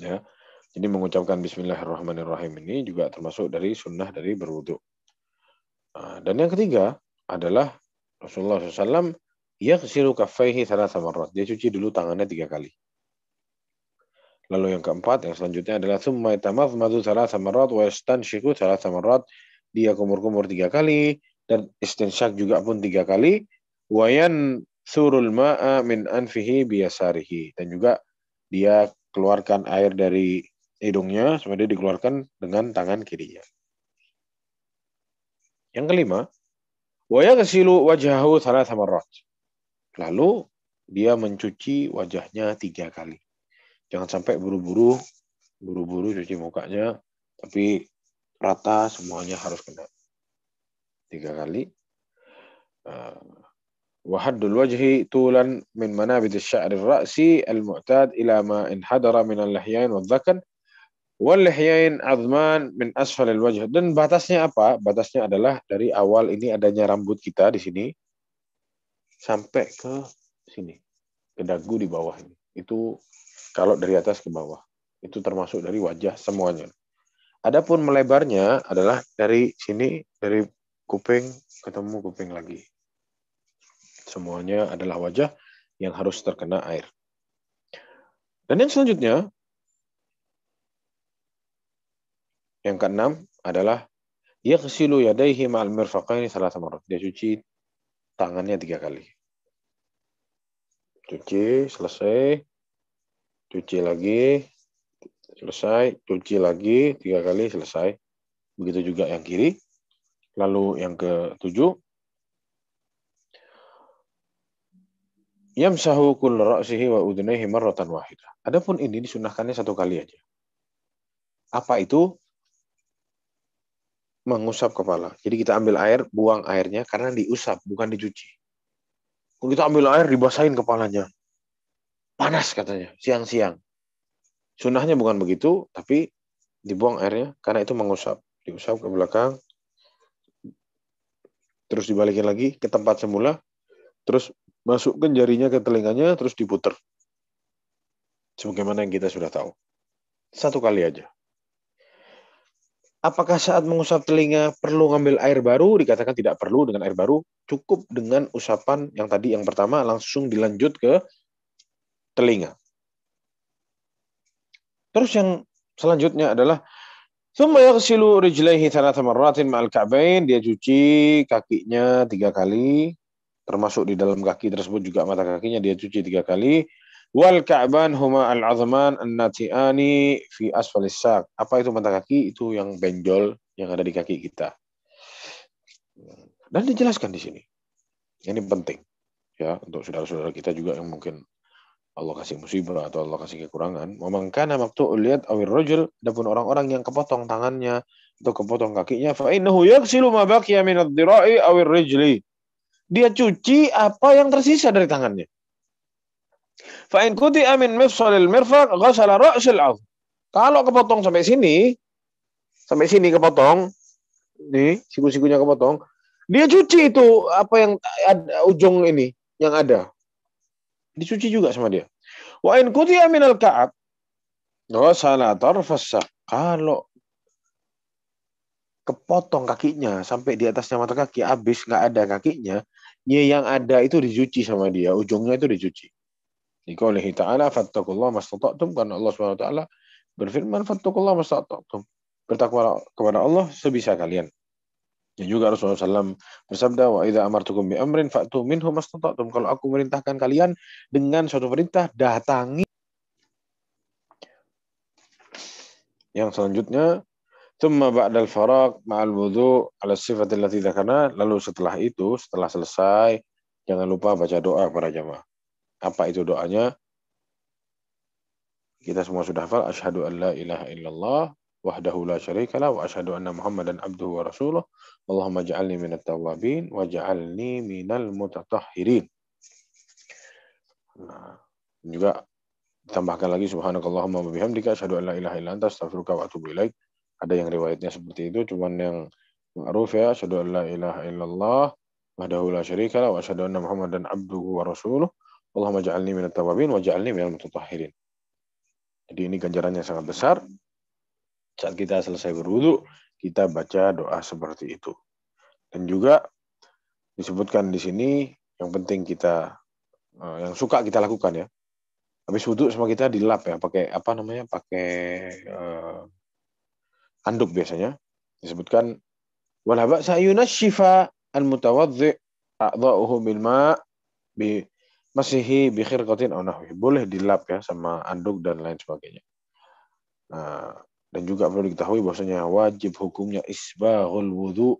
Ya, jadi mengucapkan Bismillahirrahmanirrahim ini juga termasuk dari sunnah dari berwudu. Nah, dan yang ketiga adalah Rasulullah SAW yaghsilu kaffaihi 3 marrat. Dia cuci dulu tangannya 3 kali. Lalu yang keempat, yang selanjutnya adalah thumma yatamadmadu 3 marrat wa yastanshiqu 3 marrat. Dia kumur-kumur 3 kali dan istinsyak juga pun 3 kali. Wa yanthurul ma'a min anfihi biyasarihi. Dan juga dia keluarkan air dari hidungnya, sampai dia dikeluarkan dengan tangan kirinya. Yang kelima, wa yaghsilu wajhahu 3 marrat. Lalu dia mencuci wajahnya 3 kali. Jangan sampai buru-buru cuci mukanya, tapi rata semuanya harus kena 3 kali. Wa haddul wajhi tulan min manabit asy-sya'ri ar-ra'si al-mu'tad ila ma inhadara min al-lihyain wadh-dhakan wal lihyain 'azman min asfal al-wajh. Dan batasnya apa? Batasnya adalah dari awal ini adanya rambut kita di sini sampai ke sini, ke dagu di bawah ini. Itu kalau dari atas ke bawah, itu termasuk dari wajah semuanya. Adapun melebarnya adalah dari sini, dari kuping ketemu kuping lagi. Semuanya adalah wajah yang harus terkena air. Dan yang selanjutnya, yang keenam adalah yaghsilu yadayhi ma'al mirfaqaini 3 marrat. Dia cuci tangannya 3 kali. Cuci, selesai. Cuci lagi, selesai, cuci lagi 3 kali, selesai. Begitu juga yang kiri. Lalu yang ke-7, yamsahu kull ra'sihi wa udunaihi marratan wahidah. Adapun ini disunahkannya 1 kali aja. Apa itu? Mengusap kepala. Jadi kita ambil air, buang airnya karena diusap, bukan dicuci. Kalau kita ambil air, dibasahin kepalanya. Panas katanya, siang-siang. Sunnahnya bukan begitu, tapi dibuang airnya karena itu mengusap. Diusap ke belakang, terus dibalikin lagi ke tempat semula, terus masukkan jarinya ke telinganya, terus diputer. Sebagaimana yang kita sudah tahu. 1 kali aja. Apakah saat mengusap telinga perlu ngambil air baru? Dikatakan tidak perlu dengan air baru. Cukup dengan usapan yang tadi, yang pertama, langsung dilanjut ke telinga. Terus yang selanjutnya adalah thumma yaghsilu rijlaihi 3 marratin ma'al ka'bain. Dia cuci kakinya 3 kali. Termasuk di dalam kaki tersebut juga mata kakinya dia cuci 3 kali. Wal ka'ban huma al-'azman an-nati'ani fi asfalis saq. Apa itu mata kaki? Itu yang benjol yang ada di kaki kita. Dan dijelaskan di sini. Ini penting ya untuk saudara-saudara kita juga yang mungkin Allah kasih musibah atau Allah kasih kekurangan. Wa man kana maqtu'ul yad awir rajul, adapun orang-orang yang kepotong tangannya atau kepotong kakinya, fa innahu yaghsilu ma baqiya min ad-dhira'i awir rijli. Dia cuci apa yang tersisa dari tangannya. Fa in quti'a min mifsalil mirfaq ghasala ra'sil 'adh. Kalau kepotong sampai sini kepotong, nih siku-sikunya kepotong, dia cuci itu apa yang ada ujung ini yang ada. Dicuci juga sama dia. Wa in quti'a min al-ka'ab ghasala tarfas saq. Kalau kepotong kakinya sampai di atasnya mata kaki habis nggak ada kakinya, ya yang ada itu dicuci sama dia, ujungnya itu dicuci. Dikaulihi ta'ala fattaqullaha mastata'tum, karena Allah Subhanahu wa taala berfirman fattaqullaha mastata'tum. Bertakwa kepada Allah sebisa kalian. Dan juga Rasulullah SAW bersabda, wa idza amartukum bi amrin fa'tu minhu mastata'tum. Kalau aku merintahkan kalian dengan suatu perintah, datangi. Yang selanjutnya, thumma ba'dal faraq ma'al wudu' ala sifati allati dzakarna. Lalu setelah itu, setelah selesai, jangan lupa baca doa para jamaah. Apa itu doanya? Kita semua sudah hafal. Asyhadu an la ilaha illallah wahdahu la syarikalah wa asyhadu anna Muhammadan abduhu wa rasuluh. Allahumma ja'alni minat tawwabin wa ja'alni minal mutatahhirin. Nah, juga tambahkan lagi subhanakallahumma wa bihamdika asyhadu an la ilaha illa anta astaghfiruka wa atubu ilaik. Ada yang riwayatnya seperti itu, cuman yang ma'ruf ya, asyhadu an la ilaha illallah wahdahu la syarikalah wa asyhadu anna Muhammadan abduhu wa rasuluh. Allahumma ja'alni minat tawwabin wa ja'alni minal mutatahhirin. Jadi ini ganjarannya sangat besar. Saat kita selesai berwudu, kita baca doa seperti itu. Dan juga disebutkan di sini yang penting kita, yang suka kita lakukan ya. Habis wudu sama kita dilap ya, pakai apa namanya? Pakai handuk biasanya. Disebutkan wala ba'sa yunashifa al-mutawaddi' a'dha'uhu bil ma' bi masihi bi khirqatin aw nahwi. Boleh dilap ya sama anduk dan lain sebagainya. Nah, dan juga perlu diketahui bahwasanya wajib hukumnya isbaghul wudu.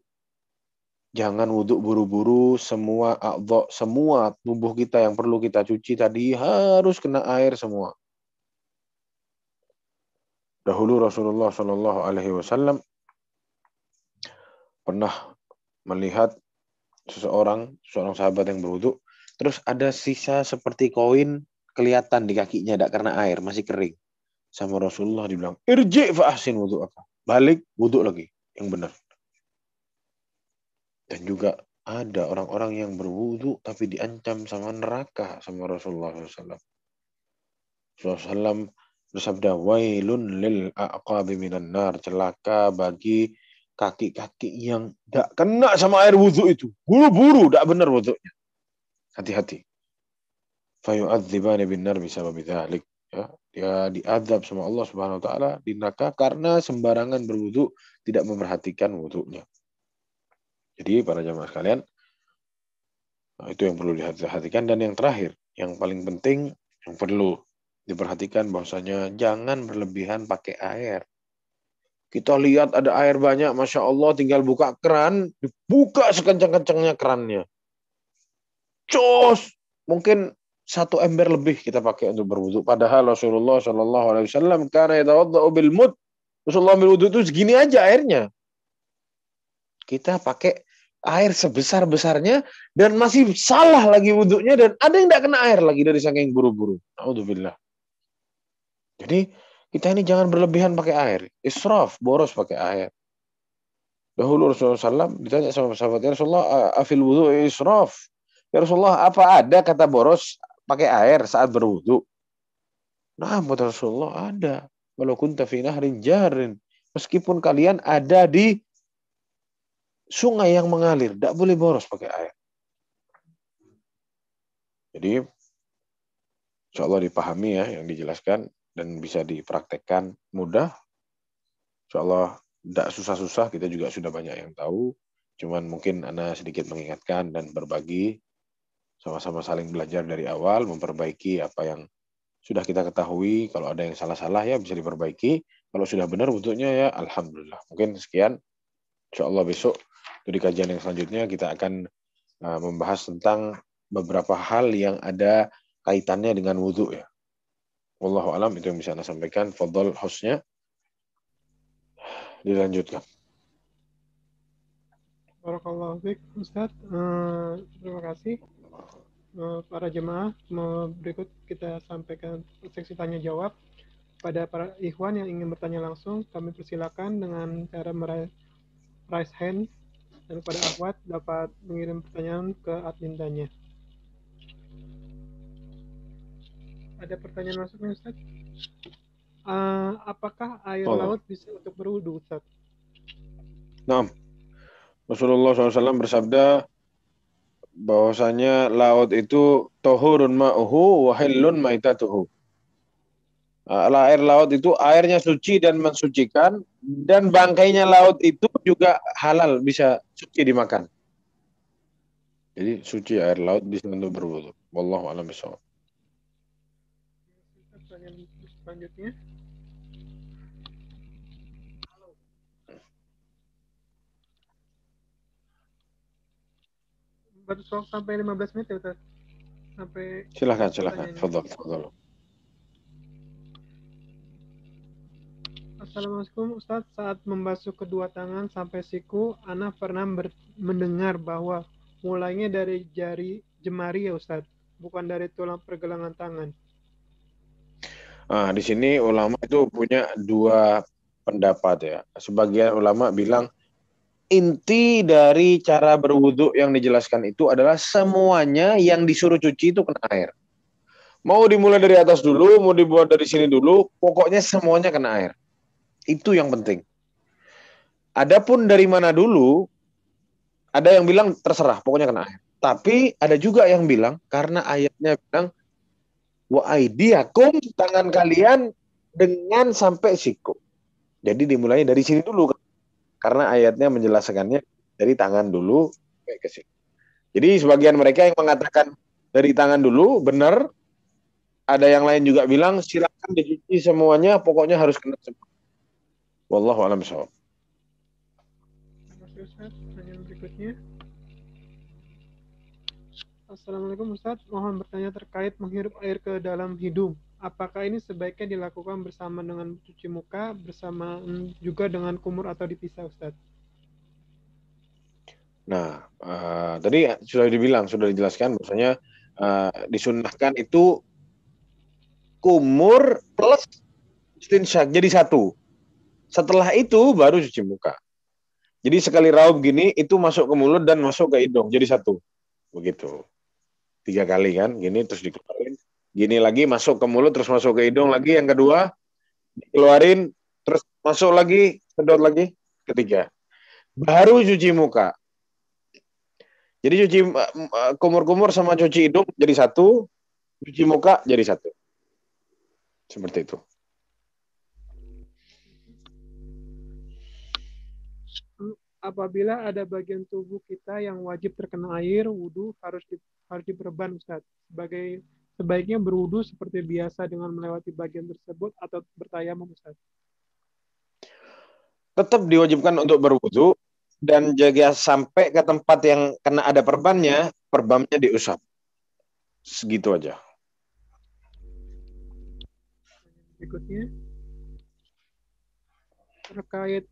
Jangan wudu buru-buru, semua a'dha, semua tubuh kita yang perlu kita cuci tadi harus kena air semua. Dahulu Rasulullah Shallallahu alaihi wasallam pernah melihat seorang sahabat yang berwudu, terus ada sisa seperti koin kelihatan di kakinya, tidak karena air, masih kering. Sama Rasulullah dibilang, irji' fa ahsin wudu apa? Balik, wudu lagi, yang benar. Dan juga ada orang-orang yang berwudu tapi diancam sama neraka sama Rasulullah SAW. Rasulullah SAW bersabda, wailun lil aqabi minan nar, celaka bagi kaki-kaki yang tidak kena sama air wudu itu. Buru-buru, tidak benar wudunya. Hati-hati. Fayu'adzibani bin nar bisababi dzalik. Ya, dia diadab sama Allah Subhanahu wa taala di neraka karena sembarangan berwudu, tidak memperhatikan wudunya. Jadi para jamaah sekalian, itu yang perlu diperhatikan. Dan yang terakhir, yang paling penting, yang perlu diperhatikan bahwasanya jangan berlebihan pakai air. Kita lihat ada air banyak, Masya Allah, tinggal buka keran, dibuka sekencang-kencangnya kerannya. Cos, mungkin 1 ember lebih kita pakai untuk berwudu. Padahal Rasulullah Shallallahu Alaihi Wasallam karena yatawaddau bil mud, Rasulullah ambil wudu itu segini aja airnya. Kita pakai air sebesar-besarnya dan masih salah lagi wudunya dan ada yang tidak kena air lagi dari saking buru-buru. Naudzubillah. Jadi kita ini jangan berlebihan pakai air. Israf, boros pakai air. Dahulu Rasulullah SAW ditanya sama sahabatnya, Rasulullah, afil wudu israf. Ya Rasulullah, apa ada kata boros pakai air saat berwudu? Nah, kata Rasulullah, ada. Walau kunta fi nahrin jarin. Meskipun kalian ada di sungai yang mengalir, tidak boleh boros pakai air. Jadi, insya Allah dipahami ya yang dijelaskan dan bisa dipraktekkan mudah. Insya Allah tidak susah-susah, kita juga sudah banyak yang tahu. Cuman mungkin Ana sedikit mengingatkan dan berbagi, sama-sama saling belajar dari awal, memperbaiki apa yang sudah kita ketahui. Kalau ada yang salah-salah ya bisa diperbaiki. Kalau sudah benar wudhunya ya Alhamdulillah. Mungkin sekian. Insya Allah besok di kajian yang selanjutnya kita akan membahas tentang beberapa hal yang ada kaitannya dengan wudhu ya. Wallahu alam, itu yang bisa Ana sampaikan. Fadhol hostnya. Dilanjutkan. Barakallahu fiik, Ustaz. Terima kasih. Para jemaah, berikut kita sampaikan seksi tanya jawab. Pada para ikhwan yang ingin bertanya langsung, kami persilakan dengan cara raise hand, dan pada akhwat dapat mengirim pertanyaan ke admin tanya. Ada pertanyaan masuk nih, Ustaz? Apakah air laut bisa untuk berwudu, Ustaz? Nah, Rasulullah SAW bersabda bahwasanya laut itu tohurun ma'uhu wa hillun maitatuhu. Air laut itu airnya suci dan mensucikan, dan bangkainya laut itu juga halal, bisa suci dimakan. Jadi suci air laut bisa untuk berwudu. Wallahu a'lam bishawab. Pertanyaan selanjutnya. Baru sampai 15 menit ya, Ustaz? Sampai Silakan. Fadhol. Assalamualaikum Ustaz, saat membasuh kedua tangan sampai siku, Ana pernah mendengar bahwa mulainya dari jari jemari ya Ustaz, bukan dari tulang pergelangan tangan. Di sini ulama itu punya dua pendapat ya. Sebagian ulama bilang inti dari cara berwudu yang dijelaskan itu adalah semuanya yang disuruh cuci itu kena air. Mau dimulai dari atas dulu, mau dibuat dari sini dulu, pokoknya semuanya kena air. Itu yang penting. Adapun dari mana dulu, ada yang bilang terserah, pokoknya kena air. Tapi ada juga yang bilang, karena ayatnya bilang, wa aidiakum, tangan kalian dengan sampai siku. Jadi dimulai dari sini dulu. Karena ayatnya menjelaskannya dari tangan dulu sampai ke siku. Jadi sebagian mereka yang mengatakan dari tangan dulu, benar. Ada yang lain juga bilang, silakan dicuci semuanya, pokoknya harus kena semua. Wallahu a'lam bishawab. Terima kasih Ustaz. Pertanyaan berikutnya. Assalamualaikum Ustaz, mohon bertanya terkait menghirup air ke dalam hidung. Apakah ini sebaiknya dilakukan bersama dengan cuci muka, bersama juga dengan kumur atau dipisah Ustaz? Nah, tadi sudah dijelaskan bahwasanya disunnahkan itu kumur plus istinsyak jadi satu. Setelah itu baru cuci muka. Jadi sekali raup gini itu masuk ke mulut dan masuk ke hidung jadi satu. Begitu. 3 kali kan, gini terus dikeluarin. Gini lagi masuk ke mulut terus masuk ke hidung lagi, yang kedua dikeluarin terus masuk lagi, sedot lagi, ketiga. Baru cuci muka. Jadi cuci kumur-kumur sama cuci hidung jadi satu, cuci muka jadi satu. Seperti itu. Apabila ada bagian tubuh kita yang wajib terkena air, wudhu harus diperban Ustaz. sebaiknya berwudu seperti biasa dengan melewati bagian tersebut atau bertayamum, Ustaz? Tetap diwajibkan untuk berwudu dan jaga sampai ke tempat yang kena ada perbannya diusap. Segitu aja. Berikutnya, terkait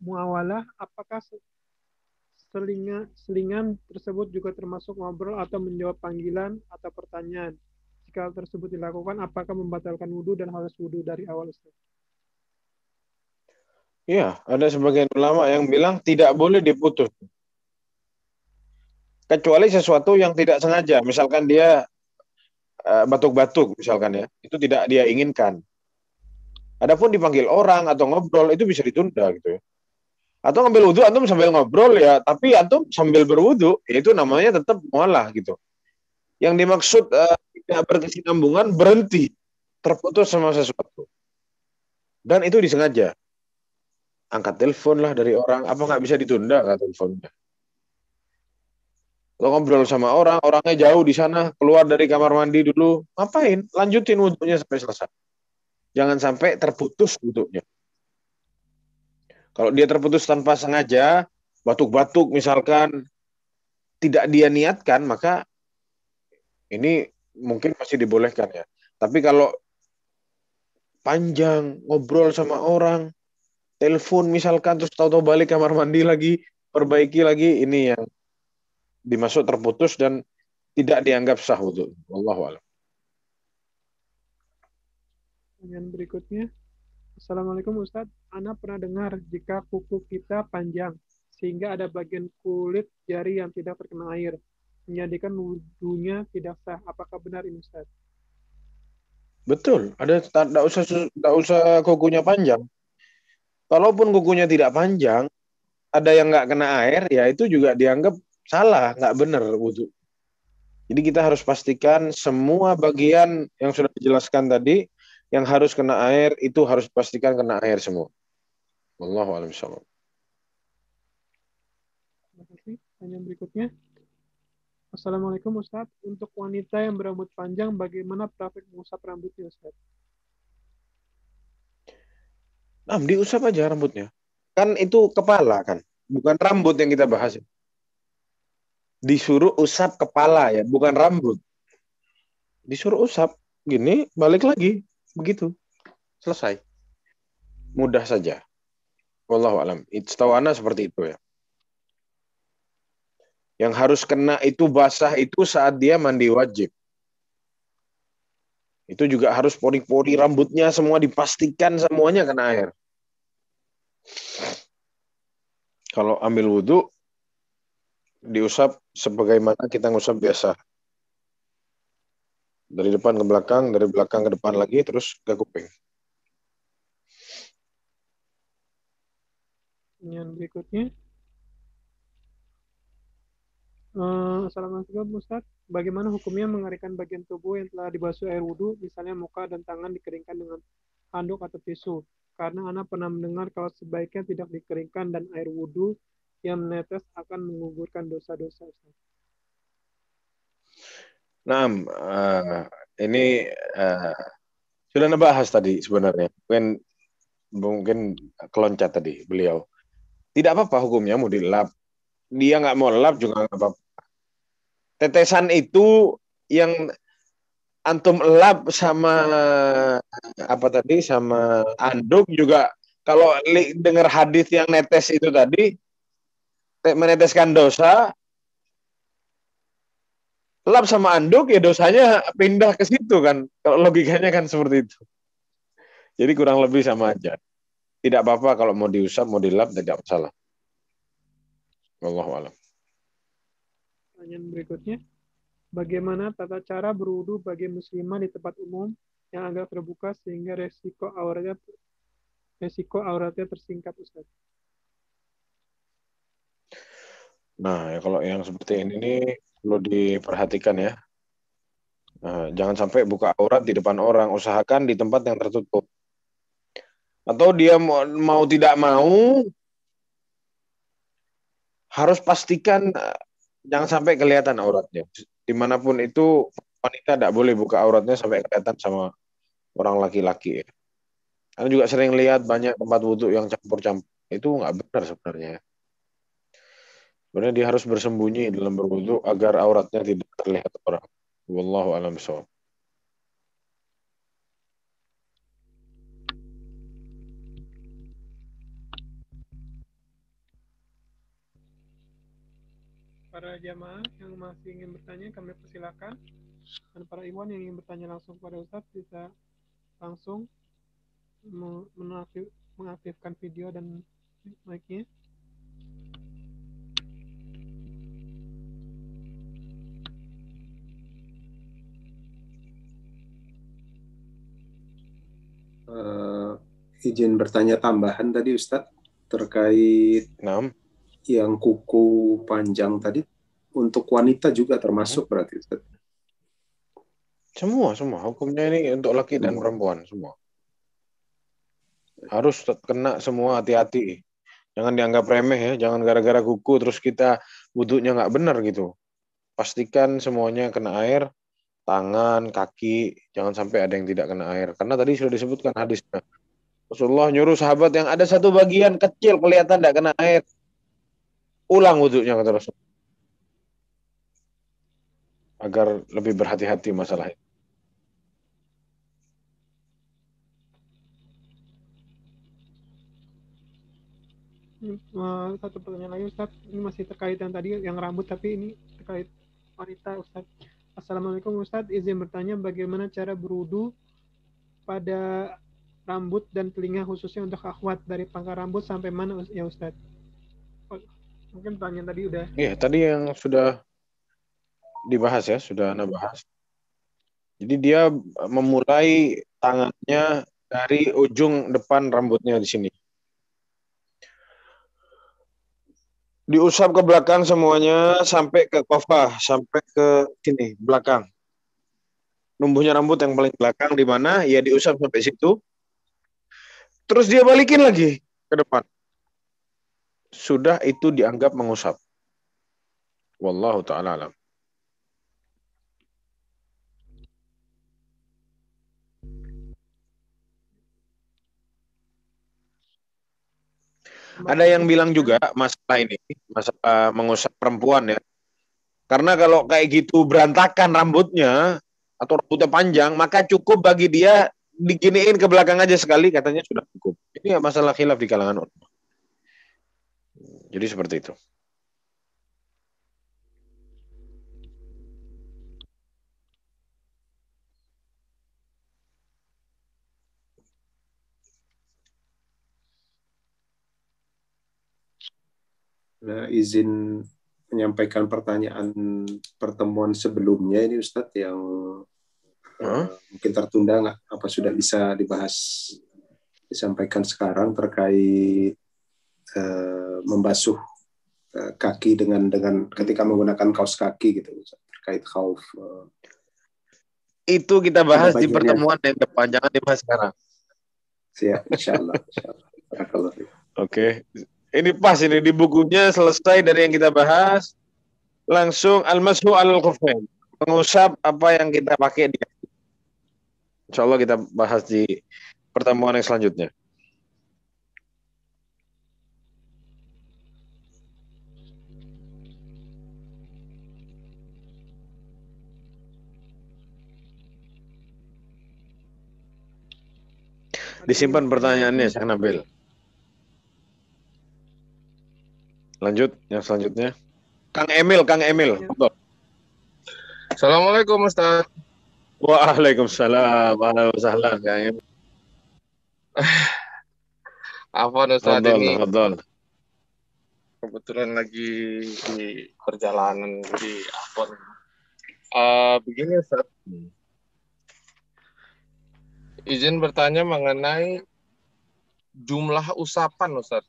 muawalah, apakah selingan tersebut juga termasuk ngobrol atau menjawab panggilan atau pertanyaan? Jika hal tersebut dilakukan, apakah membatalkan wudhu dan harus wudhu dari awal, Ustaz? Iya, ada sebagian ulama yang bilang tidak boleh diputus. Kecuali sesuatu yang tidak sengaja. Misalkan dia batuk-batuk misalkan ya, itu tidak dia inginkan. Adapun dipanggil orang atau ngobrol itu bisa ditunda gitu ya. Atau ngambil wudhu antum sambil ngobrol ya, tapi antum sambil berwudhu, ya itu namanya tetap mualah gitu. Yang dimaksud tidak berkesinambungan berhenti, terputus sama sesuatu. Dan itu disengaja. Angkat telepon lah dari orang, apa nggak bisa ditunda nggak teleponnya? Lo ngobrol sama orang, orangnya jauh di sana, keluar dari kamar mandi dulu, ngapain? Lanjutin wudhunya sampai selesai. Jangan sampai terputus wudhunya. Kalau dia terputus tanpa sengaja, batuk-batuk misalkan, tidak dia niatkan, maka ini mungkin masih dibolehkan ya. Tapi kalau panjang, ngobrol sama orang, telepon misalkan, terus tahu-tahu balik kamar mandi lagi, perbaiki lagi, ini yang dimaksud terputus dan tidak dianggap sah wudhu. Wallahu a'lam. Pertanyaan berikutnya, Assalamualaikum Ustadz, Ana pernah dengar jika kuku kita panjang sehingga ada bagian kulit jari yang tidak terkena air, menjadikan wudhunya tidak sah. Apakah benar ini, Ustadz? Betul, ada tidak usah kukunya panjang. Kalaupun kukunya tidak panjang, ada yang nggak kena air, ya itu juga dianggap salah, nggak benar wudhu. Jadi kita harus pastikan semua bagian yang sudah dijelaskan tadi, yang harus kena air, itu harus pastikan kena air semua. Wallahu a'lam bishawab. Terima kasih. Pertanyaan berikutnya, Assalamualaikum Ustadz, untuk wanita yang berambut panjang, bagaimana praktik mengusap rambutnya, Ustadz? Nah, diusap aja rambutnya. Kan itu kepala kan, bukan rambut yang kita bahas. Disuruh usap kepala ya, bukan rambut. Disuruh usap, gini, balik lagi. Begitu. Selesai. Mudah saja. Wallahu a'lam. Setahu ana seperti itu ya. Yang harus kena itu basah itu saat dia mandi wajib. Itu juga harus pori-pori rambutnya semua dipastikan semuanya kena air. Kalau ambil wudhu, diusap sebagaimana kita ngusap biasa. Dari depan ke belakang, dari belakang ke depan lagi, terus ke kuping. Yang berikutnya, Assalamualaikum Ustadz, bagaimana hukumnya mengeringkan bagian tubuh yang telah dibasuh air wudhu, misalnya muka dan tangan dikeringkan dengan handuk atau tisu? Karena Ana pernah mendengar kalau sebaiknya tidak dikeringkan dan air wudhu yang menetes akan menggugurkan dosa-dosa. Nah, ini sudah ngebahas tadi sebenarnya. Mungkin keloncat tadi beliau. Tidak apa-apa hukumnya mau dilap. Dia nggak mau lap juga nggak apa-apa. Tetesan itu yang antum lap sama apa tadi sama anduk juga kalau dengar hadis yang netes itu tadi meneteskan dosa, lap sama anduk ya dosanya pindah ke situ kan. Kalau logikanya kan seperti itu. Jadi kurang lebih sama aja. Tidak apa-apa kalau mau diusap, mau dilap tidak masalah. Wallahu a'lam. Pertanyaan berikutnya, bagaimana tata cara berwudu bagi muslimah di tempat umum yang agak terbuka sehingga resiko auratnya tersingkap, Ustaz? Nah, ya kalau yang seperti ini perlu diperhatikan ya. Nah, jangan sampai buka aurat di depan orang, usahakan di tempat yang tertutup. Atau dia mau tidak mau, harus pastikan jangan sampai kelihatan auratnya. Dimanapun itu wanita tidak boleh buka auratnya sampai kelihatan sama orang laki-laki ya. Anda juga sering lihat banyak tempat wudhu yang campur-campur. Itu nggak benar sebenarnya. Sebenarnya dia harus bersembunyi dalam berwudhu agar auratnya tidak terlihat orang. Wallahu a'lam bishawab. Para jamaah yang masih ingin bertanya, kami persilakan. Dan para ikhwan yang ingin bertanya langsung kepada Ustadz bisa langsung mengaktifkan video dan mic-nya. Izin bertanya tambahan tadi Ustadz terkait yang kuku panjang tadi, untuk wanita juga termasuk berarti Ustadz? Semua hukumnya ini untuk laki dan perempuan semua. Harus kena semua, hati-hati. Jangan dianggap remeh ya, jangan gara-gara kuku terus kita wudhunya nggak benar gitu. Pastikan semuanya kena air, tangan, kaki, jangan sampai ada yang tidak kena air. Karena tadi sudah disebutkan hadisnya. Rasulullah nyuruh sahabat yang ada satu bagian kecil kelihatan tidak kena air, ulang wudhunya kata Rasul. Agar lebih berhati-hati masalah ini. Satu pertanyaan lagi Ustadz, ini masih terkait yang tadi yang rambut, tapi ini terkait wanita Ustadz. Assalamualaikum Ustadz, izin bertanya bagaimana cara berwudu pada rambut dan telinga khususnya untuk akhwat, dari pangkal rambut sampai mana ya Ustadz? Mungkin pertanyaan tadi udah. Iya, tadi yang sudah dibahas ya, sudah Anda bahas. Jadi dia memulai tangannya dari ujung depan rambutnya di sini. Diusap ke belakang semuanya sampai ke kofah, sampai ke sini belakang. Numbuhnya rambut yang paling belakang di mana? Ya diusap sampai situ. Terus dia balikin lagi ke depan. Sudah itu dianggap mengusap. Wallahu ta'ala alam. Ada yang bilang juga masalah ini, masalah mengusap perempuan ya. Karena kalau kayak gitu berantakan rambutnya atau rambutnya panjang, maka cukup bagi dia diginiin ke belakang aja sekali, katanya sudah cukup. Ini masalah khilaf di kalangan ulama. Jadi seperti itu. Nah, izin menyampaikan pertanyaan pertemuan sebelumnya ini Ustadz yang mungkin tertunda, nggak apa sudah bisa dibahas, disampaikan sekarang terkait membasuh kaki dengan ketika menggunakan kaos kaki gitu, terkait khauf. Itu kita bahas di pertemuan yang depan, jangan dibahas sekarang. Siap, insyaallah. Oke. Ini pas ini di bukunya selesai dari yang kita bahas, langsung al-mashu al-khufain, mengusap apa yang kita pakai di kaki. Insyaallah kita bahas di pertemuan yang selanjutnya. Disimpan pertanyaannya, Syekh Nabil. Lanjut, yang selanjutnya. Kang Emil. Assalamualaikum Ustaz. Waalaikumsalam. Waalaikumsalam, Kang Emil. Afwan Ustaz, ini Fadol. kebetulan lagi di perjalanan di Afwan. Begini Ustaz. Izin bertanya mengenai jumlah usapan Ustaz.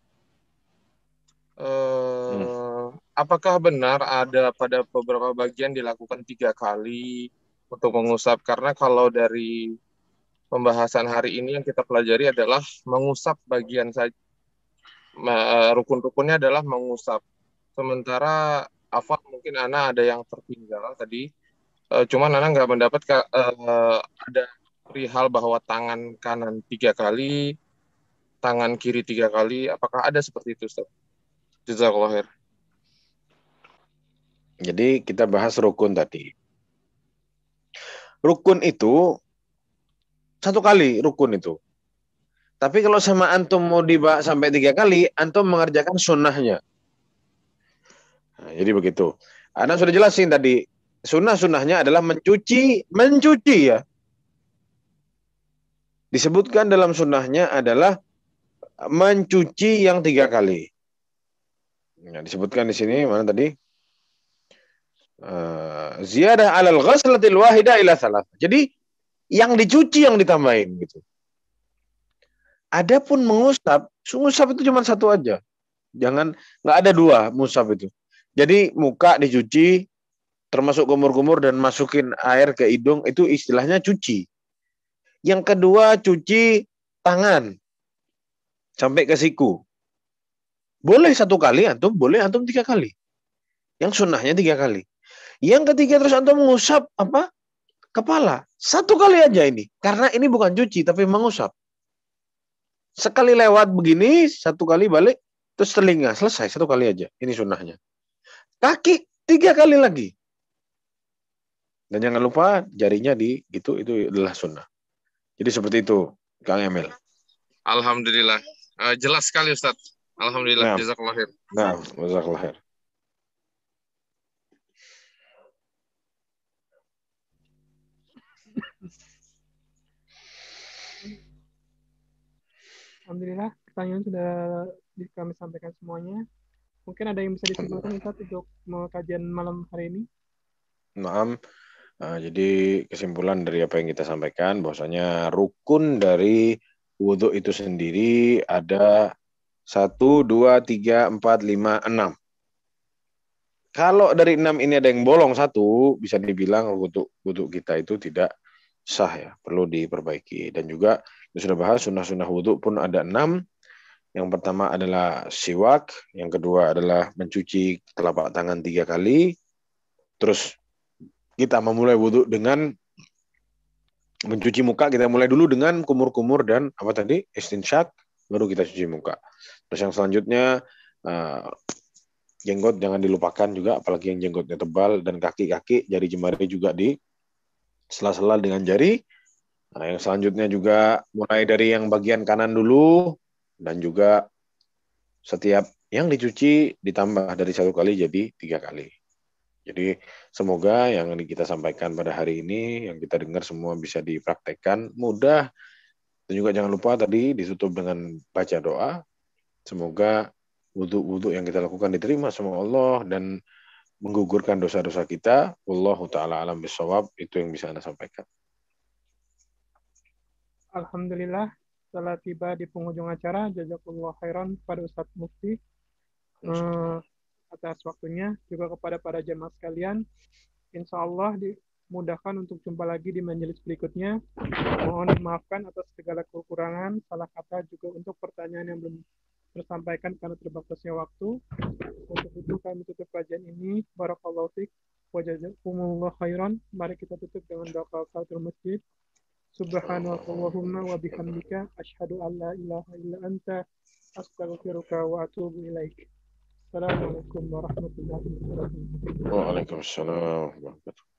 Apakah benar ada pada beberapa bagian dilakukan 3 kali untuk mengusap? Karena kalau dari pembahasan hari ini yang kita pelajari adalah mengusap bagian saja. Rukun-rukunnya adalah mengusap. Sementara Afwan mungkin Ana ada yang tertinggal tadi Cuman Nana nggak mendapat ada perihal bahwa tangan kanan 3 kali, tangan kiri 3 kali. Apakah ada seperti itu, Ustaz? Jazakallah khair. Jadi kita bahas rukun tadi. Rukun itu 1 kali rukun itu. Tapi kalau sama antum mau dibahas sampai 3 kali, antum mengerjakan sunnahnya. Nah, jadi begitu. Anda sudah jelasin tadi. Sunnah-sunnahnya adalah mencuci ya. Disebutkan dalam sunnahnya adalah mencuci yang 3 kali. Nah, disebutkan di sini mana tadi? Ziyadah alal ghaslatil wahida ila salat. Jadi yang dicuci yang ditambahin gitu. Adapun mengusap itu cuma 1 aja. Jangan, nggak ada 2 musab itu. Jadi muka dicuci, termasuk kumur-kumur dan masukin air ke hidung, itu istilahnya cuci. Yang kedua cuci tangan sampai ke siku. Boleh 1 kali antum, boleh antum 3 kali. Yang sunnahnya 3 kali. Yang ketiga terus antum mengusap apa? Kepala. 1 kali aja ini. Karena ini bukan cuci tapi mengusap. Sekali lewat begini, 1 kali balik, terus telinga. Selesai 1 kali aja. Ini sunnahnya. Kaki 3 kali lagi. Dan jangan lupa jarinya di itu adalah sunnah. Jadi seperti itu, Kang Emil. Alhamdulillah. Jelas sekali, Ustaz. Alhamdulillah. Nah, Jazakallah khair. Nah, jazakallah khair. Alhamdulillah, pertanyaan sudah kami sampaikan semuanya. Mungkin ada yang bisa disimpulkan Ustaz untuk kajian malam hari ini? Maaf. Jadi kesimpulan dari apa yang kita sampaikan, bahwasanya rukun dari wudhu itu sendiri ada 1, 2, 3, 4, 5, 6. Kalau dari 6 ini ada yang bolong 1, bisa dibilang wudhu kita itu tidak sah ya, perlu diperbaiki. Dan juga kita sudah bahas sunnah-sunnah wudhu pun ada 6. Yang pertama adalah siwak, yang kedua adalah mencuci telapak tangan 3 kali. Terus kita memulai wudhu dengan mencuci muka, kita mulai dulu dengan kumur-kumur dan apa tadi? Istinsyak, baru kita cuci muka. Terus yang selanjutnya jenggot jangan dilupakan juga, apalagi yang jenggotnya tebal, dan kaki-kaki, jari jemari juga di sela-sela dengan jari. Nah, yang selanjutnya juga mulai dari yang bagian kanan dulu, dan juga setiap yang dicuci ditambah dari 1 kali jadi 3 kali. Jadi semoga yang kita sampaikan pada hari ini, yang kita dengar semua bisa dipraktekkan, mudah. Dan juga jangan lupa tadi ditutup dengan baca doa. Semoga wudhu yang kita lakukan diterima sama Allah dan menggugurkan dosa-dosa kita. Wallahu ta'ala alam bisawab. Itu yang bisa Anda sampaikan. Alhamdulillah, telah tiba di penghujung acara. Jazakallah khairan kepada Ustadz Mufti atas waktunya, juga kepada para jemaah sekalian. Insya Allah dimudahkan untuk jumpa lagi di majelis berikutnya. Mohon dimaafkan atas segala kekurangan, salah kata, juga untuk pertanyaan yang belum tersampaikan karena terbatasnya waktu. Untuk itu kami tutup kajian ini. Barakallahu fiik wa jazakumullah khairan. Mari kita tutup dengan doa kafaratul masjid. Subhanakallahumma wa bihamdika asyhadu an la ilaha illa anta astaghfiruka wa atubu ilaik. Assalamualaikum warahmatullahi wabarakatuh. Waalaikumsalam warahmatullahi wabarakatuh.